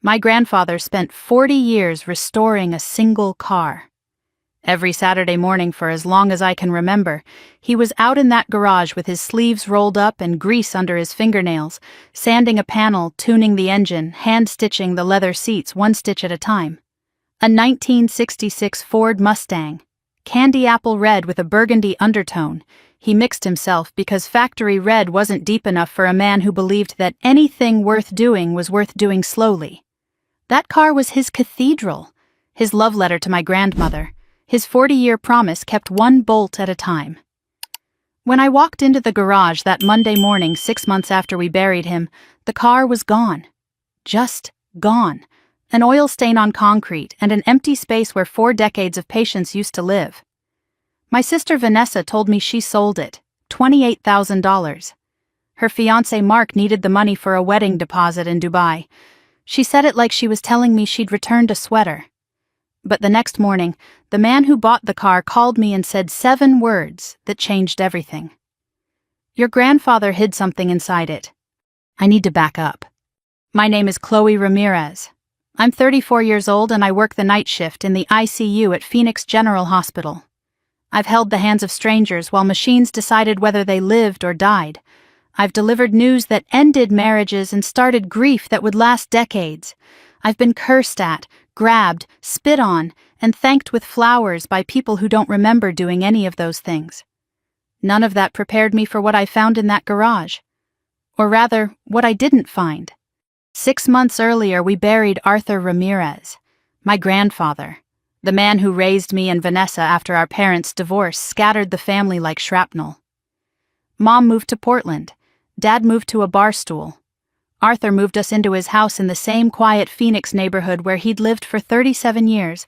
My grandfather spent 40 years restoring a single car. Every Saturday morning for as long as I can remember, he was out in that garage with his sleeves rolled up and grease under his fingernails, sanding a panel, tuning the engine, hand-stitching the leather seats one stitch at a time. A 1966 Ford Mustang, candy apple red with a burgundy undertone. He mixed himself because factory red wasn't deep enough for a man who believed that anything worth doing was worth doing slowly. That car was his cathedral, his love letter to my grandmother, his 40-year promise kept one bolt at a time. When I walked into the garage that Monday morning 6 months after we buried him, the car was gone. Just gone. An oil stain on concrete and an empty space where 4 decades of patience used to live. My sister Vanessa told me she sold it, $28,000. Her fiancé Mark needed the money for a wedding deposit in Dubai. She said it like she was telling me she'd returned a sweater. But the next morning, the man who bought the car called me and said 7 words that changed everything. Your grandfather hid something inside it. I need to back up. My name is Chloe Ramirez. I'm 34 years old and I work the night shift in the ICU at Phoenix General Hospital. I've held the hands of strangers while machines decided whether they lived or died. I've delivered news that ended marriages and started grief that would last decades. I've been cursed at, grabbed, spit on, and thanked with flowers by people who don't remember doing any of those things. None of that prepared me for what I found in that garage. Or rather, what I didn't find. 6 months earlier, we buried Arthur Ramirez, my grandfather. The man who raised me and Vanessa after our parents' divorce scattered the family like shrapnel. Mom moved to Portland. Dad moved to a bar stool. Arthur moved us into his house in the same quiet Phoenix neighborhood where he'd lived for 37 years,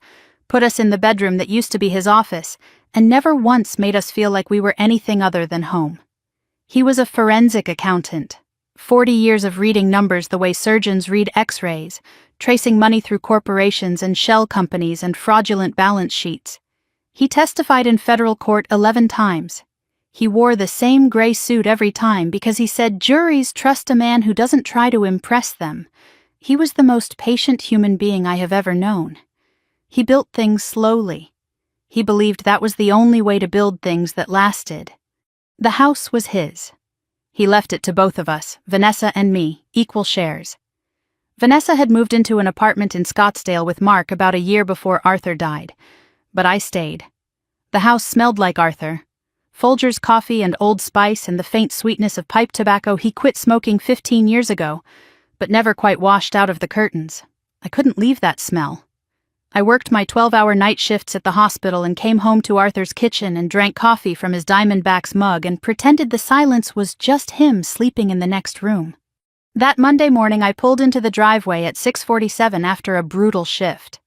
put us in the bedroom that used to be his office, and never once made us feel like we were anything other than home. He was a forensic accountant, 40 years of reading numbers the way surgeons read x-rays, tracing money through corporations and shell companies and fraudulent balance sheets. He testified in federal court 11 times. He wore the same gray suit every time because he said juries trust a man who doesn't try to impress them. He was the most patient human being I have ever known. He built things slowly. He believed that was the only way to build things that lasted. The house was his. He left it to both of us, Vanessa and me, equal shares. Vanessa had moved into an apartment in Scottsdale with Mark about a year before Arthur died, but I stayed. The house smelled like Arthur. Folgers coffee and Old Spice and the faint sweetness of pipe tobacco he quit smoking 15 years ago, but never quite washed out of the curtains. I couldn't leave that smell. I worked my 12-hour night shifts at the hospital and came home to Arthur's kitchen and drank coffee from his Diamondback's mug and pretended the silence was just him sleeping in the next room. That Monday morning I pulled into the driveway at 6:47 after a brutal shift.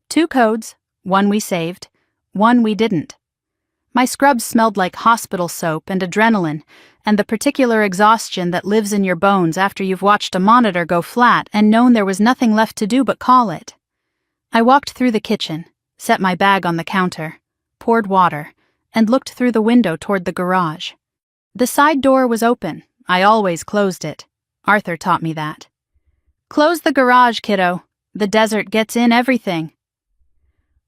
2 codes, 1 we saved, 1 we didn't. My scrubs smelled like hospital soap and adrenaline, and the particular exhaustion that lives in your bones after you've watched a monitor go flat and known there was nothing left to do but call it. I walked through the kitchen, set my bag on the counter, poured water, and looked through the window toward the garage. The side door was open. I always closed it. Arthur taught me that. Close the garage, kiddo. The desert gets in everything.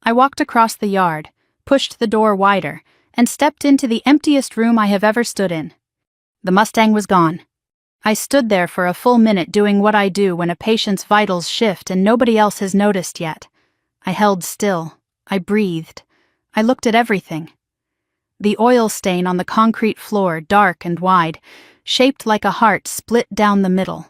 I walked across the yard, pushed the door wider, and stepped into the emptiest room I have ever stood in. The Mustang was gone. I stood there for a full minute doing what I do when a patient's vitals shift and nobody else has noticed yet. I held still. I breathed. I looked at everything. The oil stain on the concrete floor, dark and wide, shaped like a heart split down the middle.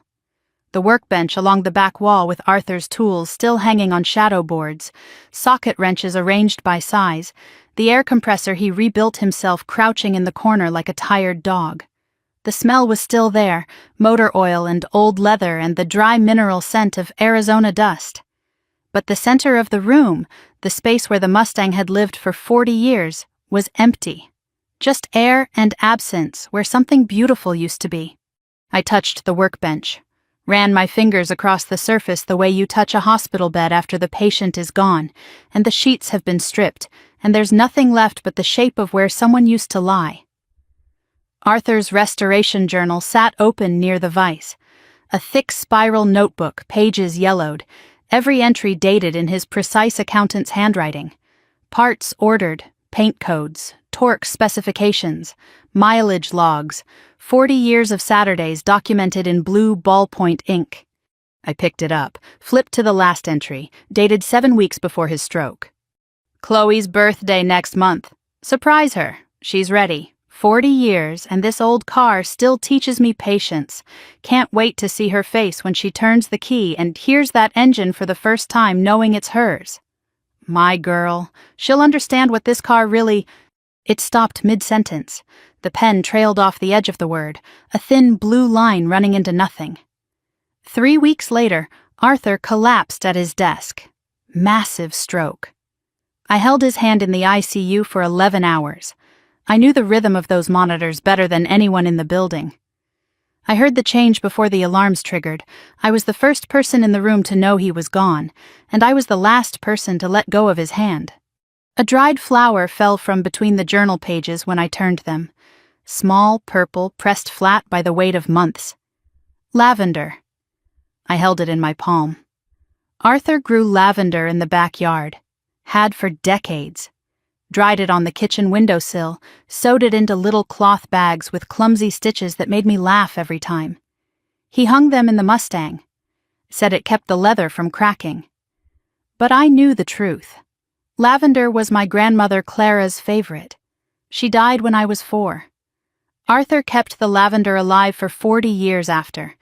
The workbench along the back wall with Arthur's tools still hanging on shadow boards, socket wrenches arranged by size, the air compressor he rebuilt himself crouching in the corner like a tired dog. The smell was still there, motor oil and old leather and the dry mineral scent of Arizona dust. But the center of the room, the space where the Mustang had lived for 40 years, was empty. Just air and absence where something beautiful used to be. I touched the workbench, ran my fingers across the surface the way you touch a hospital bed after the patient is gone, and the sheets have been stripped, and there's nothing left but the shape of where someone used to lie. Arthur's restoration journal sat open near the vise. A thick spiral notebook, pages yellowed, every entry dated in his precise accountant's handwriting. Parts ordered, paint codes, torque specifications, mileage logs, 40 years of Saturdays documented in blue ballpoint ink. I picked it up, flipped to the last entry, dated 7 weeks before his stroke. Chloe's birthday next month. Surprise her. She's ready. 40 years, and this old car still teaches me patience. Can't wait to see her face when she turns the key and hears that engine for the first time, knowing it's hers. My girl. She'll understand what this car really... It stopped mid-sentence. The pen trailed off the edge of the word, a thin blue line running into nothing. 3 weeks later, Arthur collapsed at his desk. Massive stroke. I held his hand in the ICU for 11 hours. I knew the rhythm of those monitors better than anyone in the building. I heard the change before the alarms triggered. I was the first person in the room to know he was gone, and I was the last person to let go of his hand. A dried flower fell from between the journal pages when I turned them. Small, purple, pressed flat by the weight of months. Lavender. I held it in my palm. Arthur grew lavender in the backyard. Had for decades. Dried it on the kitchen windowsill, sewed it into little cloth bags with clumsy stitches that made me laugh every time. He hung them in the Mustang. Said it kept the leather from cracking. But I knew the truth. Lavender was my grandmother Clara's favorite. She died when I was 4. Arthur kept the lavender alive for 40 years after,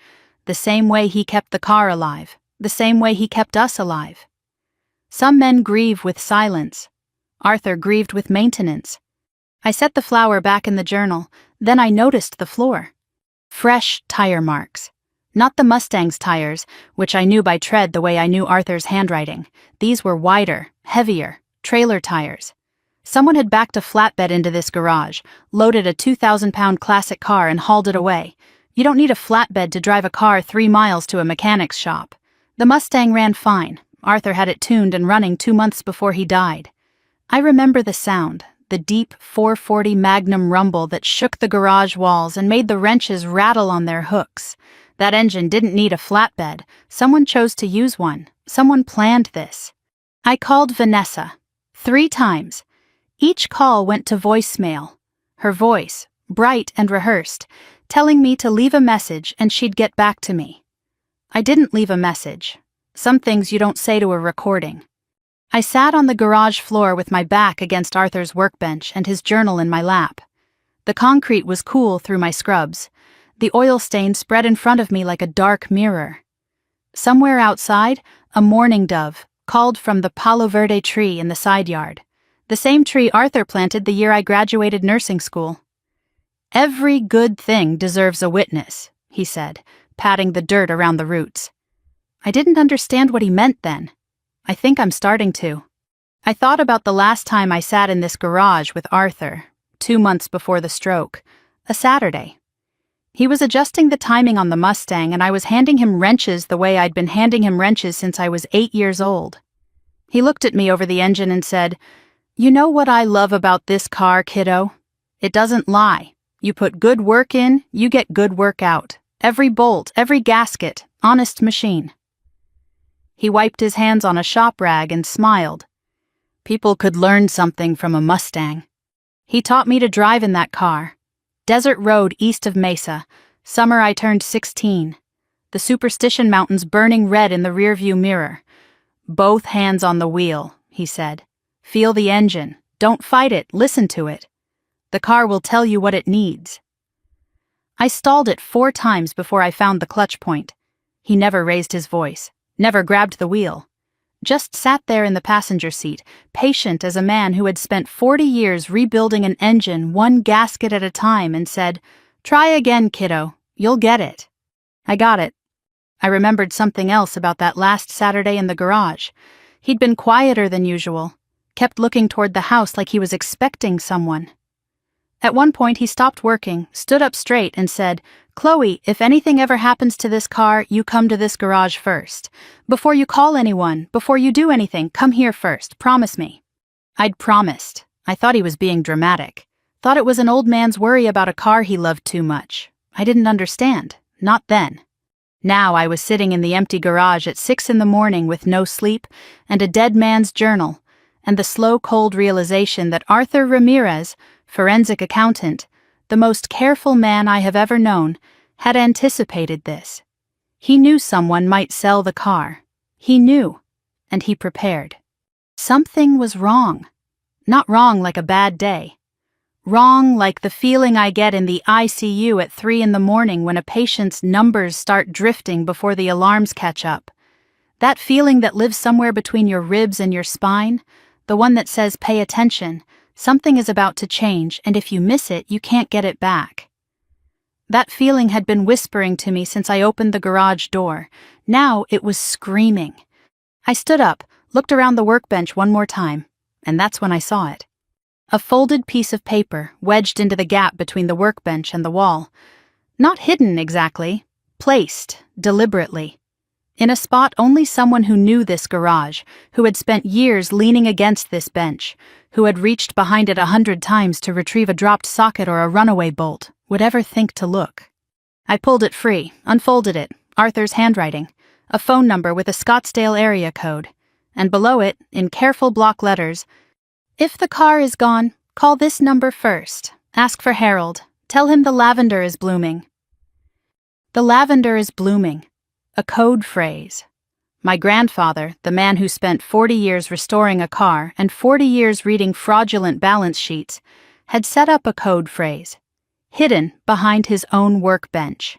the same way he kept the car alive, the same way he kept us alive. Some men grieve with silence. Arthur grieved with maintenance. I set the flower back in the journal, then I noticed the floor. Fresh tire marks. Not the Mustang's tires, which I knew by tread the way I knew Arthur's handwriting. These were wider, heavier, trailer tires. Someone had backed a flatbed into this garage, loaded a 2,000-pound classic car and hauled it away. You don't need a flatbed to drive a car 3 miles to a mechanic's shop. The Mustang ran fine. Arthur had it tuned and running 2 months before he died. I remember the sound, the deep 440 Magnum rumble that shook the garage walls and made the wrenches rattle on their hooks. That engine didn't need a flatbed. Someone chose to use one. Someone planned this. I called Vanessa. 3 times. Each call went to voicemail. Her voice, bright and rehearsed, telling me to leave a message and she'd get back to me. I didn't leave a message. Some things you don't say to a recording. I sat on the garage floor with my back against Arthur's workbench and his journal in my lap. The concrete was cool through my scrubs. The oil stain spread in front of me like a dark mirror. Somewhere outside, a mourning dove called from the Palo Verde tree in the side yard, the same tree Arthur planted the year I graduated nursing school. Every good thing deserves a witness, he said, patting the dirt around the roots. I didn't understand what he meant then. I think I'm starting to. I thought about the last time I sat in this garage with Arthur, 2 months before the stroke, a Saturday. He was adjusting the timing on the Mustang and I was handing him wrenches the way I'd been handing him wrenches since I was 8 years old. He looked at me over the engine and said, "You know what I love about this car, kiddo? It doesn't lie. You put good work in, you get good work out. Every bolt, every gasket, honest machine." He wiped his hands on a shop rag and smiled. People could learn something from a Mustang. He taught me to drive in that car. Desert road east of Mesa. Summer I turned 16. The Superstition Mountains burning red in the rearview mirror. "Both hands on the wheel," he said. "Feel the engine. Don't fight it, listen to it. The car will tell you what it needs." I stalled it 4 times before I found the clutch point. He never raised his voice. Never grabbed the wheel. Just sat there in the passenger seat, patient as a man who had spent 40 years rebuilding an engine 1 gasket at a time and said, "Try again, kiddo. You'll get it." I got it. I remembered something else about that last Saturday in the garage. He'd been quieter than usual, kept looking toward the house like he was expecting someone. At one point he stopped working, stood up straight and said, "Chloe, if anything ever happens to this car, you come to this garage first. Before you call anyone, before you do anything, come here first, promise me." I'd promised. I thought he was being dramatic. Thought it was an old man's worry about a car he loved too much. I didn't understand. Not then. Now I was sitting in the empty garage at 6 in the morning with no sleep and a dead man's journal, and the slow cold realization that Arthur Ramirez, forensic accountant, the most careful man I have ever known, had anticipated this. He knew someone might sell the car. He knew, and he prepared. Something was wrong. Not wrong like a bad day. Wrong like the feeling I get in the ICU at 3 in the morning when a patient's numbers start drifting before the alarms catch up. That feeling that lives somewhere between your ribs and your spine, the one that says pay attention, something is about to change, and if you miss it, you can't get it back. That feeling had been whispering to me since I opened the garage door. Now it was screaming. I stood up, looked around the workbench one more time, and that's when I saw it. A folded piece of paper wedged into the gap between the workbench and the wall. Not hidden exactly, placed deliberately. In a spot only someone who knew this garage, who had spent years leaning against this bench, who had reached behind it 100 times to retrieve a dropped socket or a runaway bolt, would ever think to look. I pulled it free, unfolded it, Arthur's handwriting, a phone number with a Scottsdale area code, and below it, in careful block letters, "If the car is gone, call this number first. Ask for Harold. Tell him the lavender is blooming." The lavender is blooming. A code phrase. My grandfather, the man who spent 40 years restoring a car and 40 years reading fraudulent balance sheets, had set up a code phrase, hidden behind his own workbench.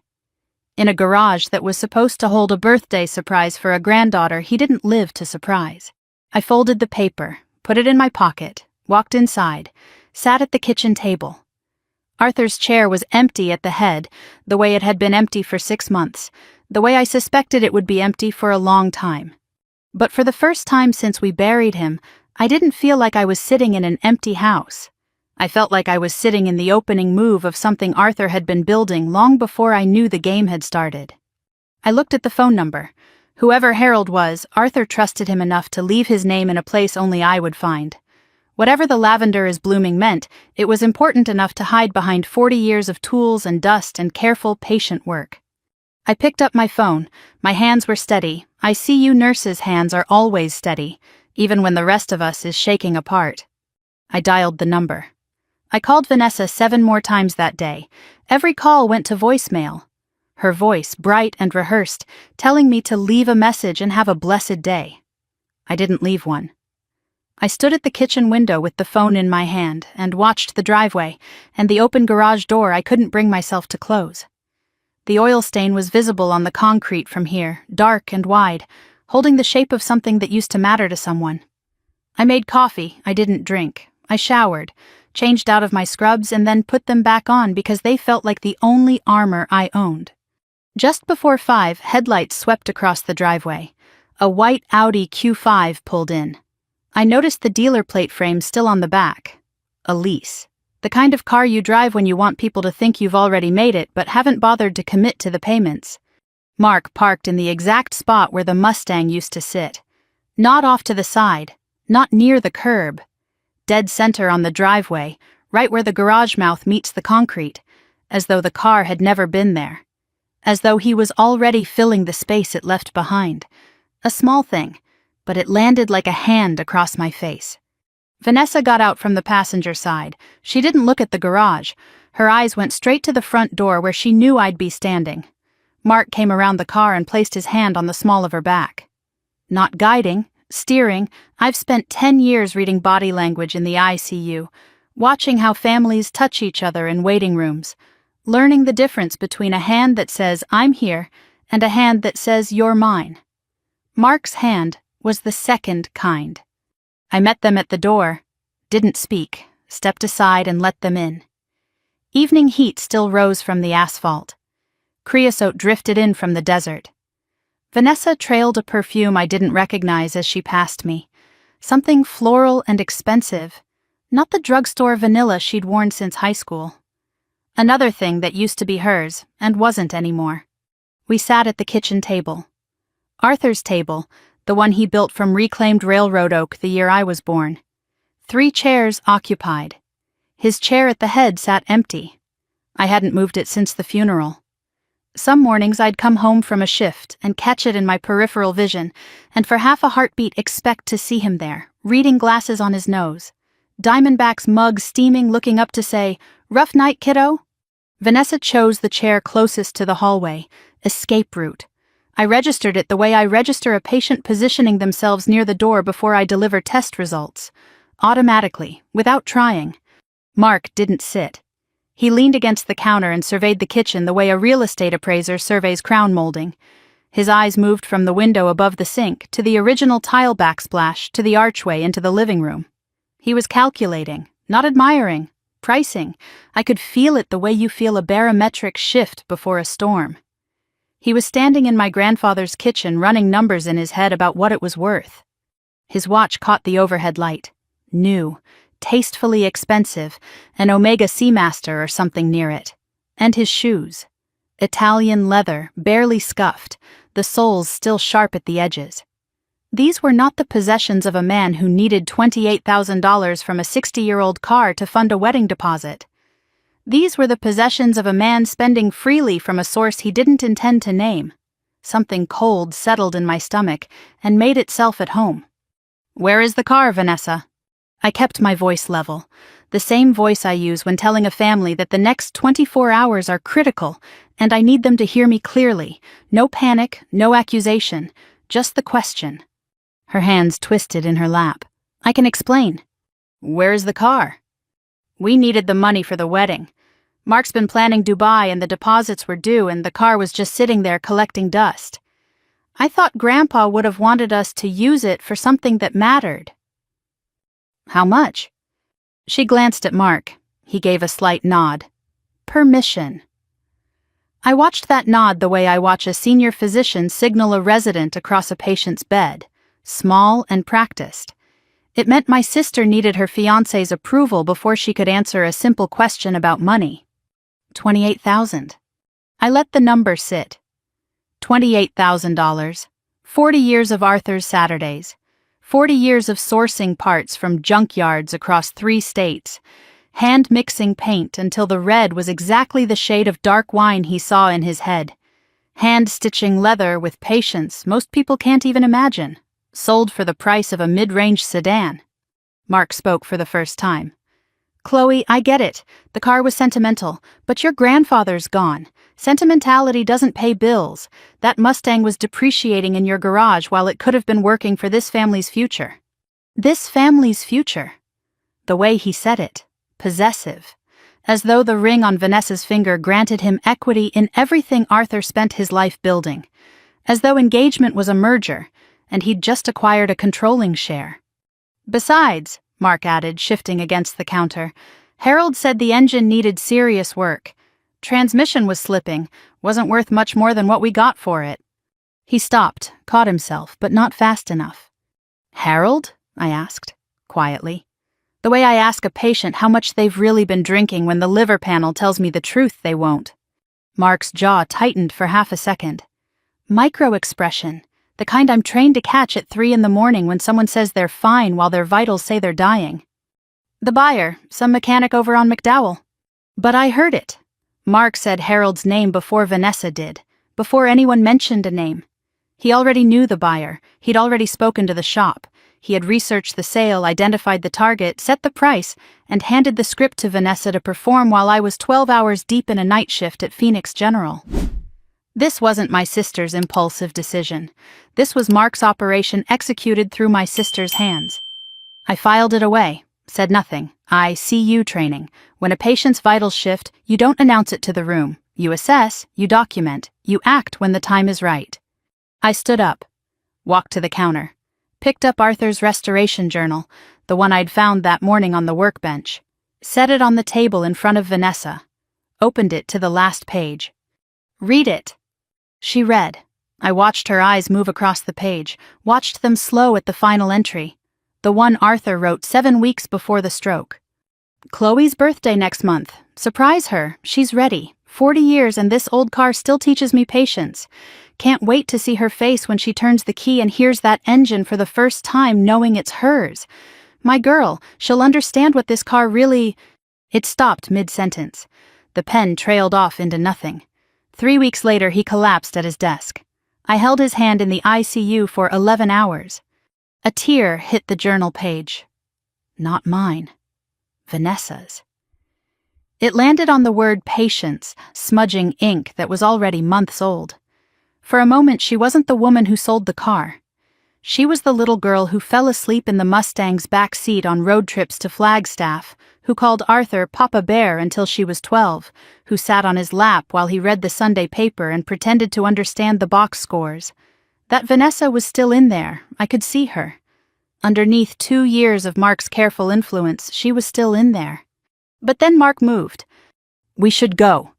In a garage that was supposed to hold a birthday surprise for a granddaughter he didn't live to surprise. I folded the paper, put it in my pocket, walked inside, sat at the kitchen table. Arthur's chair was empty at the head, the way it had been empty for 6 months, the way I suspected it would be empty for a long time. But for the first time since we buried him, I didn't feel like I was sitting in an empty house. I felt like I was sitting in the opening move of something Arthur had been building long before I knew the game had started. I looked at the phone number. Whoever Harold was, Arthur trusted him enough to leave his name in a place only I would find. Whatever the lavender is blooming meant, it was important enough to hide behind 40 years of tools and dust and careful, patient work. I picked up my phone. My hands were steady. ICU nurses' hands are always steady, even when the rest of us is shaking apart. I dialed the number. I called Vanessa 7 more times that day. Every call went to voicemail. Her voice, bright and rehearsed, telling me to leave a message and have a blessed day. I didn't leave one. I stood at the kitchen window with the phone in my hand and watched the driveway and the open garage door I couldn't bring myself to close. The oil stain was visible on the concrete from here, dark and wide, holding the shape of something that used to matter to someone. I made coffee I didn't drink. I showered, changed out of my scrubs, and then put them back on because they felt like the only armor I owned. Just before 5, headlights swept across the driveway. A white Audi Q5 pulled in. I noticed the dealer plate frame still on the back. A lease. The kind of car you drive when you want people to think you've already made it but haven't bothered to commit to the payments. Mark parked in the exact spot where the Mustang used to sit. Not off to the side, not near the curb. Dead center on the driveway, right where the garage mouth meets the concrete, as though the car had never been there. As though he was already filling the space it left behind. A small thing, but it landed like a hand across my face. Vanessa got out from the passenger side. She didn't look at the garage. Her eyes went straight to the front door where she knew I'd be standing. Mark came around the car and placed his hand on the small of her back. Not guiding, steering, I've spent 10 years reading body language in the ICU, watching how families touch each other in waiting rooms, learning the difference between a hand that says, "I'm here," and a hand that says, "You're mine." Mark's hand was the second kind. I met them at the door, didn't speak, stepped aside and let them in. Evening heat still rose from the asphalt. Creosote drifted in from the desert. Vanessa trailed a perfume I didn't recognize as she passed me. Something floral and expensive, not the drugstore vanilla she'd worn since high school. Another thing that used to be hers and wasn't anymore. We sat at the kitchen table. Arthur's table, the one he built from reclaimed railroad oak the year I was born. 3 chairs occupied. His chair at the head sat empty. I hadn't moved it since the funeral. Some mornings I'd come home from a shift and catch it in my peripheral vision, and for half a heartbeat expect to see him there, reading glasses on his nose. Diamondback's mug steaming, looking up to say, "Rough night, kiddo?" Vanessa chose the chair closest to the hallway, escape route. I registered it the way I register a patient positioning themselves near the door before I deliver test results. Automatically, without trying. Mark didn't sit. He leaned against the counter and surveyed the kitchen the way a real estate appraiser surveys crown molding. His eyes moved from the window above the sink to the original tile backsplash to the archway into the living room. He was calculating, not admiring, pricing. I could feel it the way you feel a barometric shift before a storm. He was standing in my grandfather's kitchen running numbers in his head about what it was worth. His watch caught the overhead light. New, tastefully expensive, an Omega Seamaster or something near it. And his shoes. Italian leather, barely scuffed, the soles still sharp at the edges. These were not the possessions of a man who needed $28,000 from a 60-year-old car to fund a wedding deposit. These were the possessions of a man spending freely from a source he didn't intend to name. Something cold settled in my stomach and made itself at home. "Where is the car, Vanessa?" I kept my voice level, the same voice I use when telling a family that the next 24 hours are critical and I need them to hear me clearly. No panic, no accusation, just the question. Her hands twisted in her lap. "I can explain." "Where's the car?" "We needed the money for the wedding. Mark's been planning Dubai and the deposits were due and the car was just sitting there collecting dust. I thought Grandpa would have wanted us to use it for something that mattered." "How much?" She glanced at Mark. He gave a slight nod. "Permission." I watched that nod the way I watch a senior physician signal a resident across a patient's bed, small and practiced. It meant my sister needed her fiancé's approval before she could answer a simple question about money. 28,000. I let the number sit. $28,000. 40 years of Arthur's Saturdays. 40 years of sourcing parts from junkyards across 3 states, hand-mixing paint until the red was exactly the shade of dark wine he saw in his head, hand-stitching leather with patience most people can't even imagine, sold for the price of a mid-range sedan. Mark spoke for the first time. "Chloe, I get it. The car was sentimental, but your grandfather's gone. Sentimentality doesn't pay bills. That Mustang was depreciating in your garage while it could have been working for this family's future." This family's future. The way he said it. Possessive. As though the ring on Vanessa's finger granted him equity in everything Arthur spent his life building. As though engagement was a merger, and he'd just acquired a controlling share. "Besides," Mark added, shifting against the counter, "Harold said the engine needed serious work. Transmission was slipping, wasn't worth much more than what we got for it." He stopped, caught himself, but not fast enough. "Harold?" I asked, quietly. The way I ask a patient how much they've really been drinking when the liver panel tells me the truth they won't. Mark's jaw tightened for half a second. Micro-expression, the kind I'm trained to catch at 3 a.m. when someone says they're fine while their vitals say they're dying. "The buyer, some mechanic over on McDowell." But I heard it. Mark said Harold's name before Vanessa did, before anyone mentioned a name. He already knew the buyer, he'd already spoken to the shop. He had researched the sale, identified the target, set the price, and handed the script to Vanessa to perform while I was 12 hours deep in a night shift at Phoenix General. This wasn't my sister's impulsive decision. This was Mark's operation executed through my sister's hands. I filed it away, said nothing. ICU training. When a patient's vitals shift, you don't announce it to the room. You assess, you document, you act when the time is right. I stood up, walked to the counter, picked up Arthur's restoration journal, the one I'd found that morning on the workbench, set it on the table in front of Vanessa, opened it to the last page. "Read it." She read. I watched her eyes move across the page, watched them slow at the final entry, the one Arthur wrote 7 weeks before the stroke. "Chloe's birthday next month. Surprise her. She's ready. 40 years and this old car still teaches me patience. Can't wait to see her face when she turns the key and hears that engine for the first time, knowing it's hers. My girl, she'll understand what this car really—" It stopped mid-sentence. The pen trailed off into nothing. 3 weeks later, he collapsed at his desk. I held his hand in the ICU for 11 hours. A tear hit the journal page. Not mine. Vanessa's. It landed on the word patience, smudging ink that was already months old. For a moment, she wasn't the woman who sold the car. She was the little girl who fell asleep in the Mustang's back seat on road trips to Flagstaff, who called Arthur Papa Bear until she was 12, who sat on his lap while he read the Sunday paper and pretended to understand the box scores. That Vanessa was still in there. I could see her. Underneath 2 years of Mark's careful influence, she was still in there. But then Mark moved. We should go.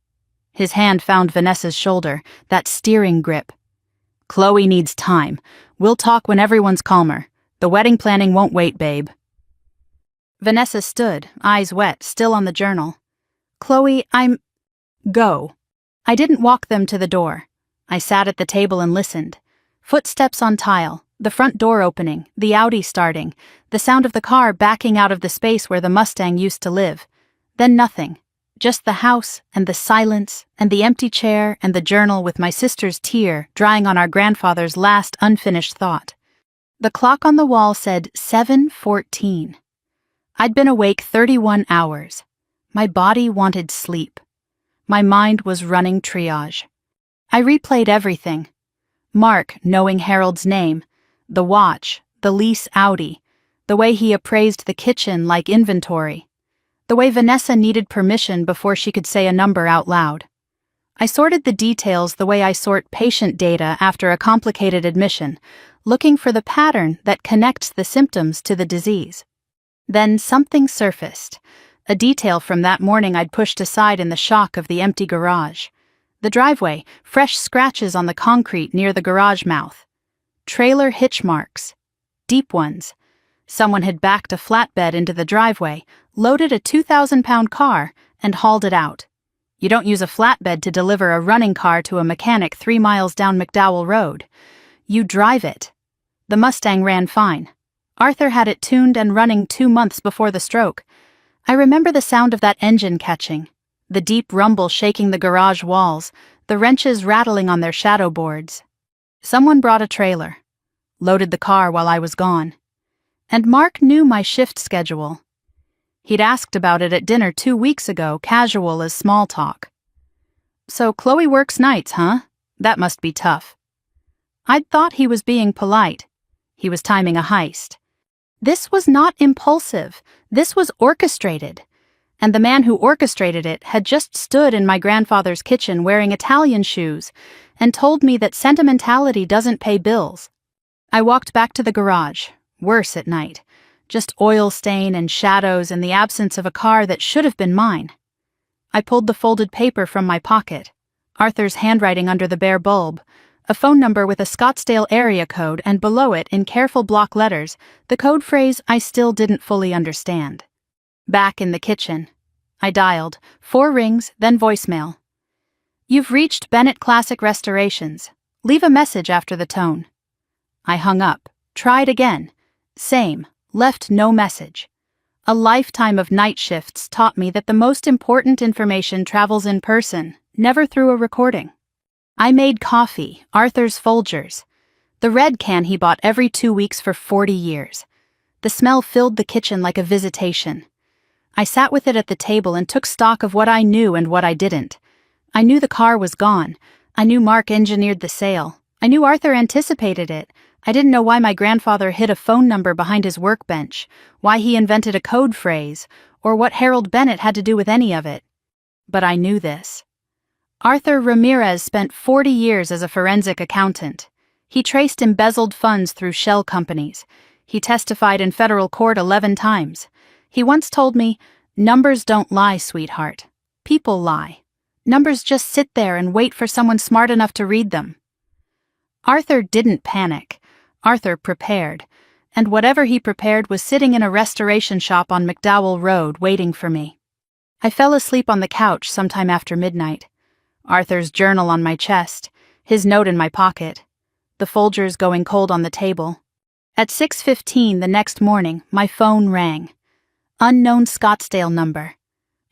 His hand found Vanessa's shoulder, that steering grip. Chloe needs time. We'll talk when everyone's calmer. The wedding planning won't wait, babe. Vanessa stood, eyes wet, still on the journal. Chloe, Go. I didn't walk them to the door. I sat at the table and listened. Footsteps on tile, the front door opening, the Audi starting, the sound of the car backing out of the space where the Mustang used to live. Then nothing. Just the house and the silence and the empty chair and the journal with my sister's tear drying on our grandfather's last unfinished thought. The clock on the wall said 7:14. I'd been awake 31 hours. My body wanted sleep. My mind was running triage. I replayed everything. Mark knowing Harold's name, the watch, the lease Audi, the way he appraised the kitchen like inventory, the way Vanessa needed permission before she could say a number out loud. I sorted the details the way I sort patient data after a complicated admission, looking for the pattern that connects the symptoms to the disease. Then something surfaced, a detail from that morning I'd pushed aside in the shock of the empty garage. The driveway, fresh scratches on the concrete near the garage mouth. Trailer hitch marks. Deep ones. Someone had backed a flatbed into the driveway, loaded a 2,000-pound car, and hauled it out. You don't use a flatbed to deliver a running car to a mechanic 3 miles down McDowell Road. You drive it. The Mustang ran fine. Arthur had it tuned and running 2 months before the stroke. I remember the sound of that engine catching, the deep rumble shaking the garage walls, the wrenches rattling on their shadow boards. Someone brought a trailer, loaded the car while I was gone. And Mark knew my shift schedule. He'd asked about it at dinner 2 weeks ago, casual as small talk. So Chloe works nights, huh? That must be tough. I'd thought he was being polite. He was timing a heist. This was not impulsive. This was orchestrated. And the man who orchestrated it had just stood in my grandfather's kitchen wearing Italian shoes and told me that sentimentality doesn't pay bills. I walked back to the garage, worse at night, just oil stain and shadows and the absence of a car that should have been mine. I pulled the folded paper from my pocket, Arthur's handwriting under the bare bulb, a phone number with a Scottsdale area code, and below it, in careful block letters, the code phrase I still didn't fully understand. Back in the kitchen, I dialed, 4 rings, then voicemail. You've reached Bennett Classic Restorations. Leave a message after the tone. I hung up, tried again. Same, left no message. A lifetime of night shifts taught me that the most important information travels in person, never through a recording. I made coffee, Arthur's Folgers, the red can he bought every 2 weeks for 40 years. The smell filled the kitchen like a visitation. I sat with it at the table and took stock of what I knew and what I didn't. I knew the car was gone. I knew Mark engineered the sale. I knew Arthur anticipated it. I didn't know why my grandfather hid a phone number behind his workbench, why he invented a code phrase, or what Harold Bennett had to do with any of it. But I knew this. Arthur Ramirez spent 40 years as a forensic accountant. He traced embezzled funds through shell companies. He testified in federal court 11 times. He once told me, "Numbers don't lie, sweetheart. People lie. Numbers just sit there and wait for someone smart enough to read them." Arthur didn't panic. Arthur prepared. And whatever he prepared was sitting in a restoration shop on McDowell Road waiting for me. I fell asleep on the couch sometime after midnight. Arthur's journal on my chest, his note in my pocket, the Folgers going cold on the table. At 6:15 the next morning, my phone rang. Unknown Scottsdale number.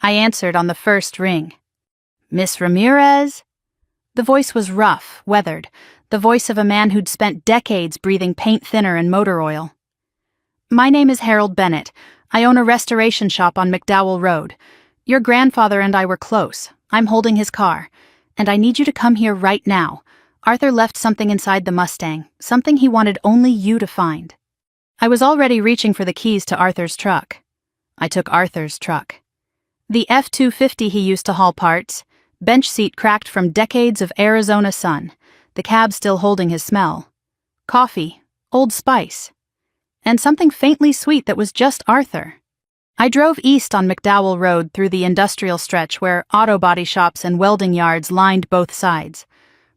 I answered on the first ring. "Miss Ramirez?" The voice was rough, weathered, the voice of a man who'd spent decades breathing paint thinner and motor oil. "My name is Harold Bennett. I own a restoration shop on McDowell Road. Your grandfather and I were close. I'm holding his car. And I need you to come here right now. Arthur left something inside the Mustang, something he wanted only you to find." I was already reaching for the keys to Arthur's truck. I took Arthur's truck. The F-250 he used to haul parts, bench seat cracked from decades of Arizona sun, the cab still holding his smell. Coffee, Old Spice, and something faintly sweet that was just Arthur. I drove east on McDowell Road through the industrial stretch where auto body shops and welding yards lined both sides.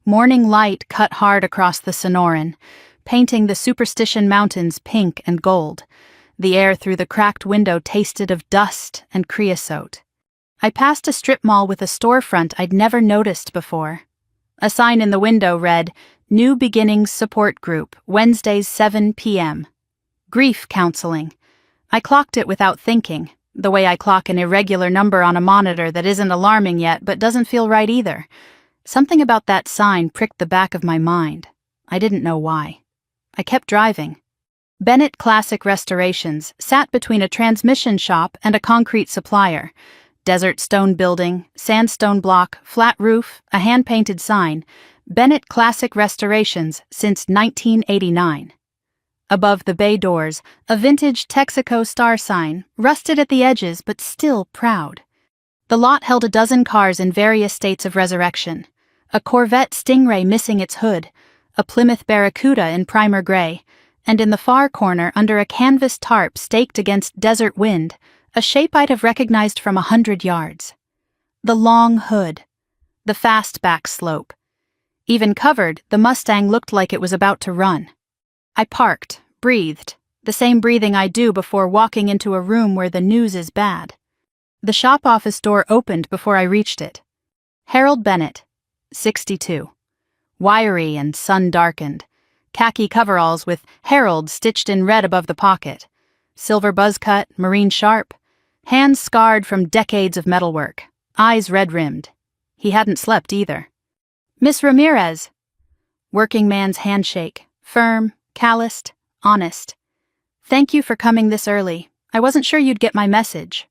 Morning light cut hard across the Sonoran, painting the Superstition Mountains pink and gold. The air through the cracked window tasted of dust and creosote. I passed a strip mall with a storefront I'd never noticed before. A sign in the window read, "New Beginnings Support Group, Wednesdays 7 p.m. Grief counseling." I clocked it without thinking, the way I clock an irregular number on a monitor that isn't alarming yet but doesn't feel right either. Something about that sign pricked the back of my mind. I didn't know why. I kept driving. Bennett Classic Restorations sat between a transmission shop and a concrete supplier. Desert stone building, sandstone block, flat roof, a hand-painted sign. Bennett Classic Restorations since 1989. Above the bay doors, a vintage Texaco star sign, rusted at the edges but still proud. The lot held a dozen cars in various states of resurrection. A Corvette Stingray missing its hood, a Plymouth Barracuda in primer gray, and in the far corner, under a canvas tarp staked against desert wind, a shape I'd have recognized from 100 yards. The long hood, the fast back slope. Even covered, the Mustang looked like it was about to run. I parked, breathed, the same breathing I do before walking into a room where the news is bad. The shop office door opened before I reached it. Harold Bennett, 62. Wiry and sun-darkened. Khaki coveralls with Harold stitched in red above the pocket. Silver buzz cut, marine sharp. Hands scarred from decades of metalwork. Eyes red-rimmed. He hadn't slept either. "Miss Ramirez." Working man's handshake. Firm, calloused, honest. "Thank you for coming this early. I wasn't sure you'd get my message."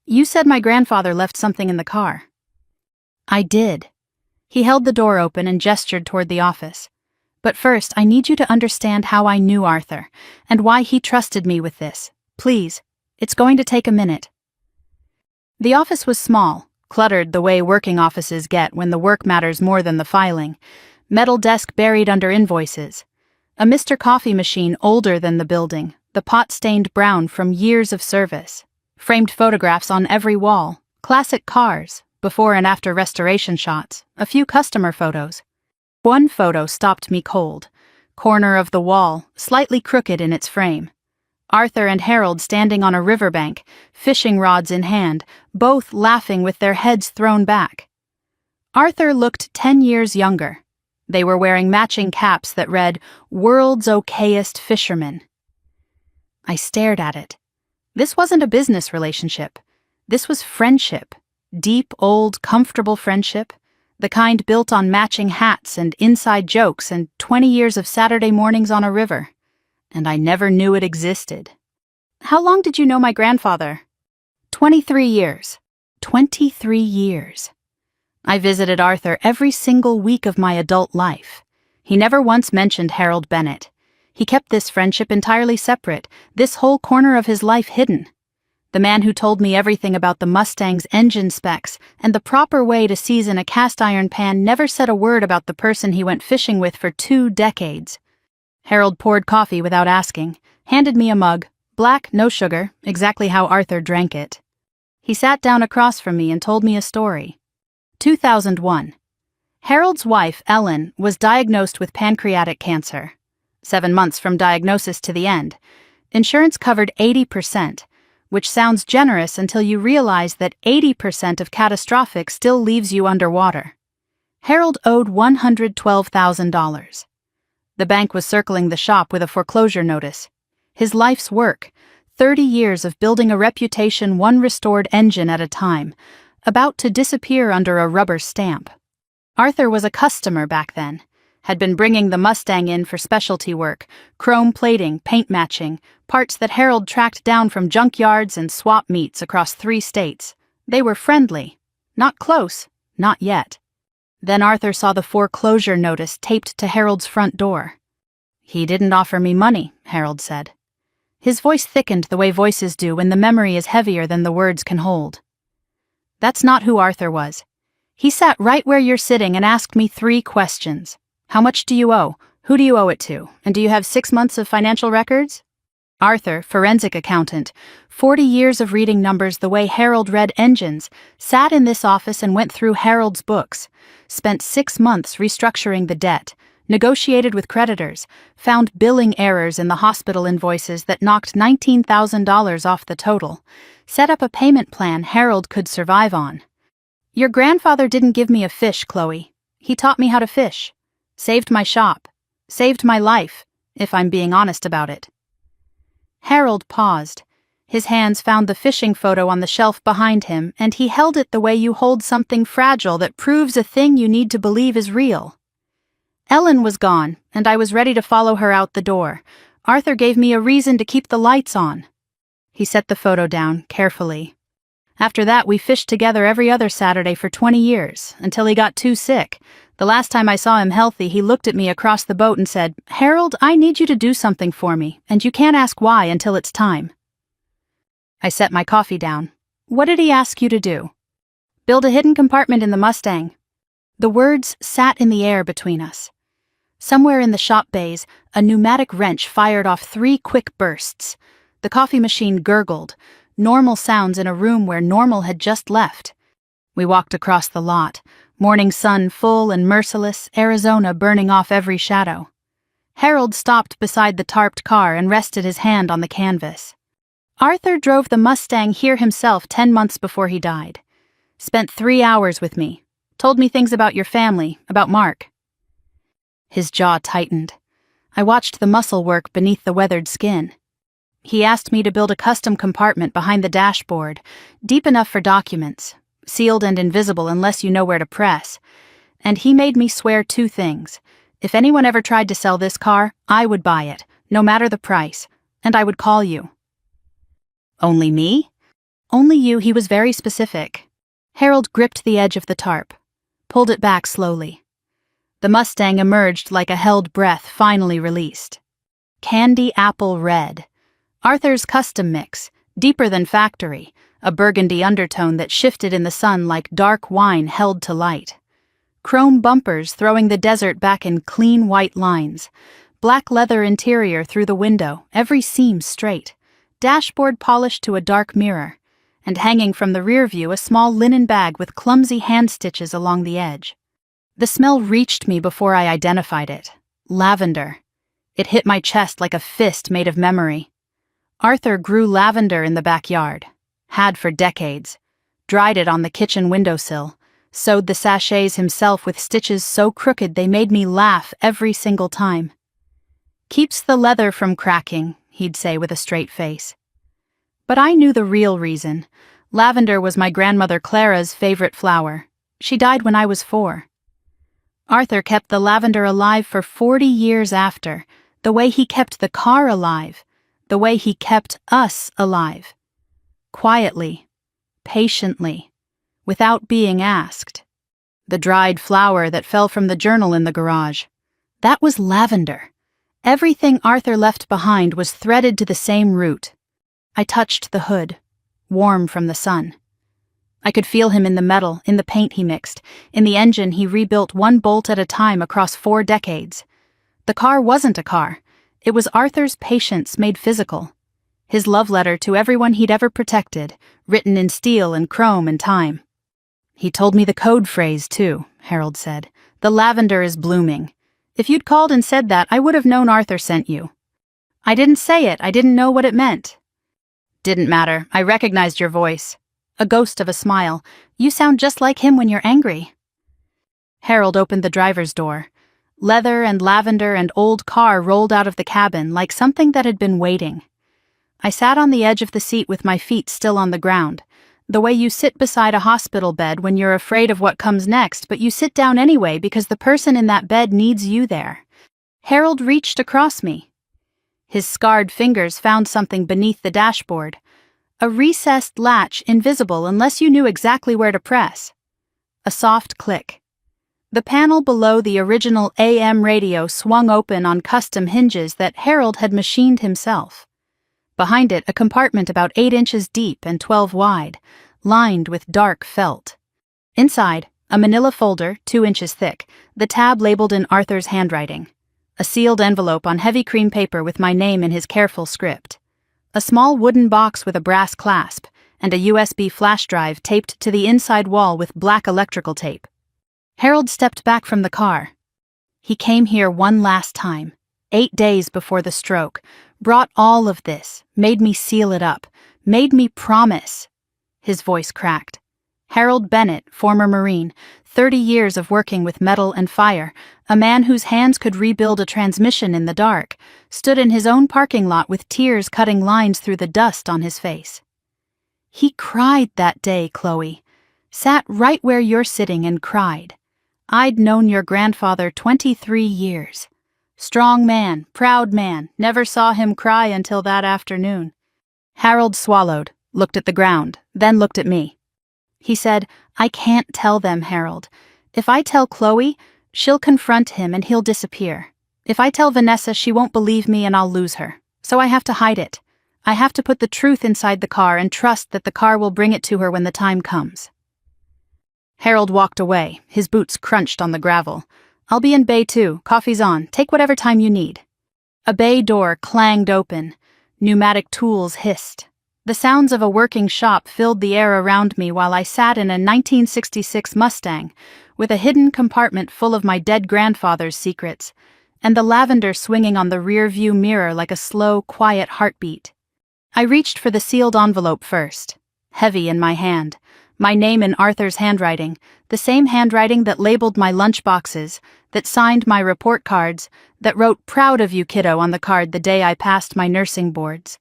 "You said my grandfather left something in the car." "I did." He held the door open and gestured toward the office. "But first, I need you to understand how I knew Arthur, and why he trusted me with this. Please, it's going to take a minute." The office was small, cluttered the way working offices get when the work matters more than the filing. Metal desk buried under invoices. A Mr. Coffee machine older than the building, the pot stained brown from years of service. Framed photographs on every wall, classic cars, before and after restoration shots, a few customer photos. One photo stopped me cold. Corner of the wall, slightly crooked in its frame. Arthur and Harold standing on a riverbank, fishing rods in hand, both laughing with their heads thrown back. Arthur looked 10 years younger. They were wearing matching caps that read, "World's Okayest Fisherman." I stared at it. This wasn't a business relationship. This was friendship. Deep, old, comfortable friendship. The kind built on matching hats and inside jokes and 20 years of Saturday mornings on a river. And I never knew it existed. "How long did you know my grandfather?" 23 years. 23 years. I visited Arthur every single week of my adult life. He never once mentioned Harold Bennett. He kept this friendship entirely separate, this whole corner of his life hidden. The man who told me everything about the Mustang's engine specs and the proper way to season a cast iron pan never said a word about the person he went fishing with for 2 decades. Harold poured coffee without asking, handed me a mug, black, no sugar, exactly how Arthur drank it. He sat down across from me and told me a story. 2001. Harold's wife, Ellen, was diagnosed with pancreatic cancer. 7 months from diagnosis to the end. Insurance covered 80%, which sounds generous until you realize that 80% of catastrophic still leaves you underwater. Harold owed $112,000. The bank was circling the shop with a foreclosure notice. His life's work, 30 years of building a reputation one restored engine at a time, about to disappear under a rubber stamp. Arthur was a customer back then, had been bringing the Mustang in for specialty work, chrome plating, paint matching, parts that Harold tracked down from junkyards and swap meets across 3 states. They were friendly. Not close. Not yet. Then Arthur saw the foreclosure notice taped to Harold's front door. "He didn't offer me money," Harold said. His voice thickened the way voices do when the memory is heavier than the words can hold. That's not who Arthur was. He sat right where you're sitting and asked me 3 questions. How much do you owe? Who do you owe it to? And do you have 6 months of financial records? Arthur, forensic accountant, 40 years of reading numbers the way Harold read engines, sat in this office and went through Harold's books, spent 6 months restructuring the debt, negotiated with creditors, found billing errors in the hospital invoices that knocked $19,000 off the total, set up a payment plan Harold could survive on. Your grandfather didn't give me a fish, Chloe. He taught me how to fish. Saved my shop. Saved my life, if I'm being honest about it. Harold paused. His hands found the fishing photo on the shelf behind him, and he held it the way you hold something fragile that proves a thing you need to believe is real. Ellen was gone, and I was ready to follow her out the door. Arthur gave me a reason to keep the lights on. He set the photo down, carefully. After that, we fished together every other Saturday for 20 years, until he got too sick. The last time I saw him healthy, he looked at me across the boat and said, "Harold, I need you to do something for me, and you can't ask why until it's time." I set my coffee down. "What did he ask you to do?" "Build a hidden compartment in the Mustang." The words sat in the air between us. Somewhere in the shop bays, a pneumatic wrench fired off 3 quick bursts. The coffee machine gurgled, normal sounds in a room where normal had just left. We walked across the lot, morning sun full and merciless, Arizona burning off every shadow. Harold stopped beside the tarped car and rested his hand on the canvas. Arthur drove the Mustang here himself 10 months before he died. Spent 3 hours with me. Told me things about your family, about Mark. His jaw tightened. I watched the muscle work beneath the weathered skin. He asked me to build a custom compartment behind the dashboard, deep enough for documents, sealed and invisible unless you know where to press. And he made me swear 2 things. If anyone ever tried to sell this car, I would buy it, no matter the price, and I would call you. Only me? Only you. He was very specific. Harold gripped the edge of the tarp, pulled it back slowly. The Mustang emerged like a held breath finally released. Candy apple red. Arthur's custom mix, deeper than factory, a burgundy undertone that shifted in the sun like dark wine held to light. Chrome bumpers throwing the desert back in clean white lines. Black leather interior through the window, every seam straight. Dashboard polished to a dark mirror. And hanging from the rear view a small linen bag with clumsy hand stitches along the edge. The smell reached me before I identified it. Lavender. It hit my chest like a fist made of memory. Arthur grew lavender in the backyard. Had for decades. Dried it on the kitchen windowsill. Sewed the sachets himself with stitches so crooked they made me laugh every single time. "Keeps the leather from cracking," he'd say with a straight face. But I knew the real reason. Lavender was my grandmother Clara's favorite flower. She died when I was 4. Arthur kept the lavender alive for 40 years after, the way he kept the car alive, the way he kept us alive. Quietly, patiently, without being asked. The dried flower that fell from the journal in the garage. That was lavender. Everything Arthur left behind was threaded to the same root. I touched the hood, warm from the sun. I could feel him in the metal, in the paint he mixed, in the engine he rebuilt 1 bolt at a time across 4 decades. The car wasn't a car. It was Arthur's patience made physical. His love letter to everyone he'd ever protected, written in steel and chrome and time. "He told me the code phrase, too," Harold said. "The lavender is blooming. If you'd called and said that, I would have known Arthur sent you." "I didn't say it. I didn't know what it meant." "Didn't matter. I recognized your voice." A ghost of a smile. "You sound just like him when you're angry." Harold opened the driver's door. Leather and lavender and old car rolled out of the cabin like something that had been waiting. I sat on the edge of the seat with my feet still on the ground. The way you sit beside a hospital bed when you're afraid of what comes next, but you sit down anyway because the person in that bed needs you there. Harold reached across me. His scarred fingers found something beneath the dashboard. A recessed latch invisible unless you knew exactly where to press. A soft click. The panel below the original AM radio swung open on custom hinges that Harold had machined himself. Behind it, a compartment about 8 inches deep and 12 wide, lined with dark felt. Inside, a manila folder 2 inches thick, the tab labeled in Arthur's handwriting. A sealed envelope on heavy cream paper with my name in his careful script. A small wooden box with a brass clasp, and a USB flash drive taped to the inside wall with black electrical tape. Harold stepped back from the car. He came here one last time, 8 days before the stroke, brought all of this, made me seal it up, made me promise. His voice cracked. Harold Bennett, former Marine, 30 years of working with metal and fire, a man whose hands could rebuild a transmission in the dark, stood in his own parking lot with tears cutting lines through the dust on his face. He cried that day, Chloe. Sat right where you're sitting and cried. I'd known your grandfather 23 years. Strong man, proud man, never saw him cry until that afternoon. Harold swallowed, looked at the ground, then looked at me. He said, I can't tell them, Harold. If I tell Chloe, she'll confront him and he'll disappear. If I tell Vanessa, she won't believe me and I'll lose her. So I have to hide it. I have to put the truth inside the car and trust that the car will bring it to her when the time comes. Harold walked away, his boots crunched on the gravel. I'll be in Bay 2, coffee's on, take whatever time you need. A bay door clanged open. Pneumatic tools hissed. The sounds of a working shop filled the air around me while I sat in a 1966 Mustang, with a hidden compartment full of my dead grandfather's secrets, and the lavender swinging on the rear-view mirror like a slow, quiet heartbeat. I reached for the sealed envelope first, heavy in my hand, my name in Arthur's handwriting, the same handwriting that labeled my lunch boxes, that signed my report cards, that wrote "Proud of you, kiddo" on the card the day I passed my nursing boards.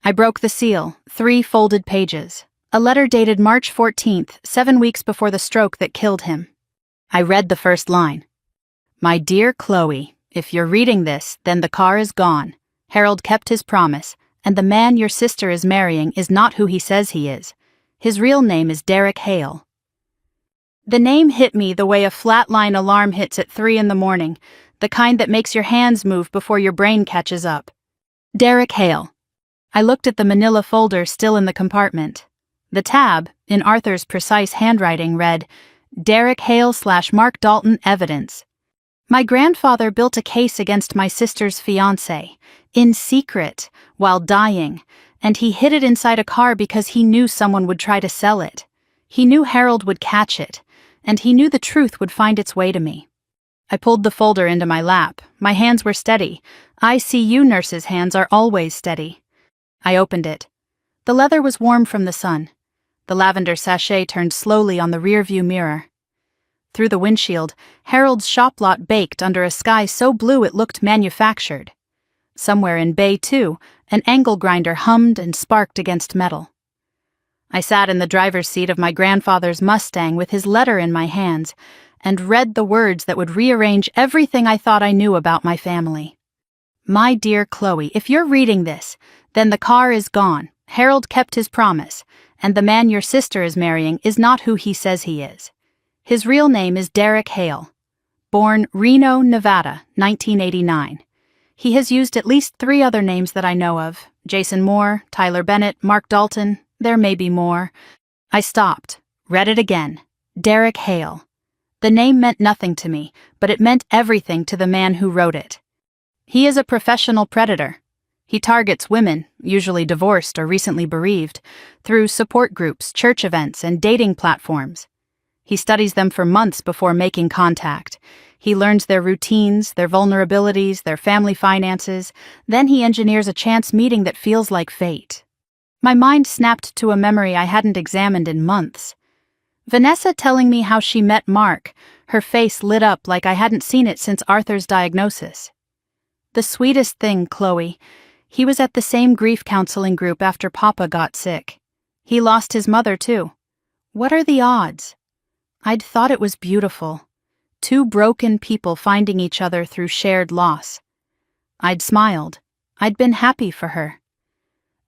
I broke the seal, 3 folded pages, a letter dated March 14th, 7 weeks before the stroke that killed him. I read the first line. My dear Chloe, if you're reading this, then the car is gone. Harold kept his promise, and the man your sister is marrying is not who he says he is. His real name is Derek Hale. The name hit me the way a flatline alarm hits at 3 in the morning, the kind that makes your hands move before your brain catches up. Derek Hale. I looked at the manila folder still in the compartment. The tab, in Arthur's precise handwriting, read, Derek Hale / Mark Dalton evidence. My grandfather built a case against my sister's fiancé, in secret, while dying, and he hid it inside a car because he knew someone would try to sell it. He knew Harold would catch it, and he knew the truth would find its way to me. I pulled the folder into my lap. My hands were steady. ICU nurses' hands are always steady. I opened it. The leather was warm from the sun. The lavender sachet turned slowly on the rearview mirror. Through the windshield, Harold's shop lot baked under a sky so blue it looked manufactured. Somewhere in Bay 2, an angle grinder hummed and sparked against metal. I sat in the driver's seat of my grandfather's Mustang with his letter in my hands and read the words that would rearrange everything I thought I knew about my family. My dear Chloe, if you're reading this, then the car is gone. Harold kept his promise, and the man your sister is marrying is not who he says he is. His real name is Derek Hale. Born Reno, Nevada, 1989. He has used at least 3 other names that I know of. Jason Moore, Tyler Bennett, Mark Dalton. There may be more. I stopped, read it again. Derek Hale. The name meant nothing to me, but it meant everything to the man who wrote it. He is a professional predator. He targets women, usually divorced or recently bereaved, through support groups, church events, and dating platforms. He studies them for months before making contact. He learns their routines, their vulnerabilities, their family finances. Then he engineers a chance meeting that feels like fate. My mind snapped to a memory I hadn't examined in months. Vanessa telling me how she met Mark, her face lit up like I hadn't seen it since Arthur's diagnosis. The sweetest thing, Chloe, he was at the same grief counseling group after Papa got sick. He lost his mother, too. What are the odds? I'd thought it was beautiful. Two broken people finding each other through shared loss. I'd smiled. I'd been happy for her.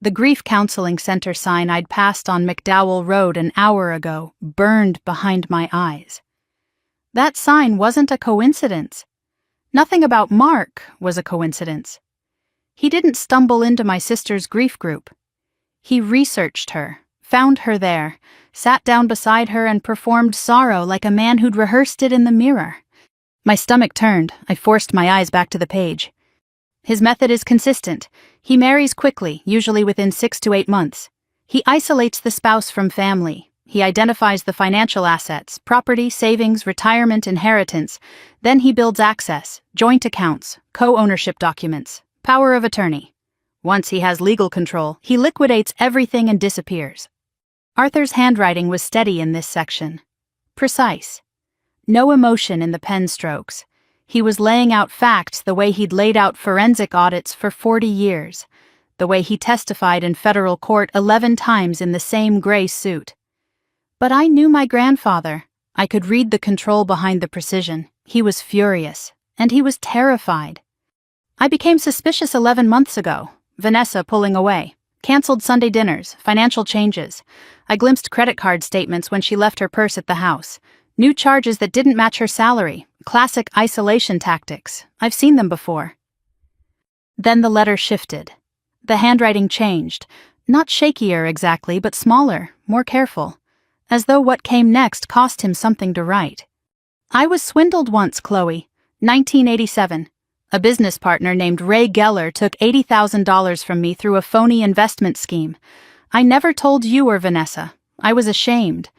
The grief counseling center sign I'd passed on McDowell Road an hour ago burned behind my eyes. That sign wasn't a coincidence. Nothing about Mark was a coincidence. He didn't stumble into my sister's grief group. He researched her, found her there, sat down beside her and performed sorrow like a man who'd rehearsed it in the mirror. My stomach turned. I forced my eyes back to the page. His method is consistent. He marries quickly, usually within 6 to 8 months. He isolates the spouse from family. He identifies the financial assets, property, savings, retirement, inheritance. Then he builds access, joint accounts, co-ownership documents, power of attorney. Once he has legal control, he liquidates everything and disappears. Arthur's handwriting was steady in this section. Precise. No emotion in the pen strokes. He was laying out facts the way he'd laid out forensic audits for 40 years, the way he testified in federal court 11 times in the same gray suit. But I knew my grandfather. I could read the control behind the precision. He was furious, and he was terrified. I became suspicious 11 months ago. Vanessa pulling away. Canceled Sunday dinners, financial changes. I glimpsed credit card statements when she left her purse at the house. New charges that didn't match her salary. Classic isolation tactics. I've seen them before. Then the letter shifted. The handwriting changed. Not shakier exactly, but smaller, more careful. As though what came next cost him something to write. I was swindled once, Chloe. 1987. A business partner named Ray Geller took $80,000 from me through a phony investment scheme. I never told you or Vanessa. I was ashamed.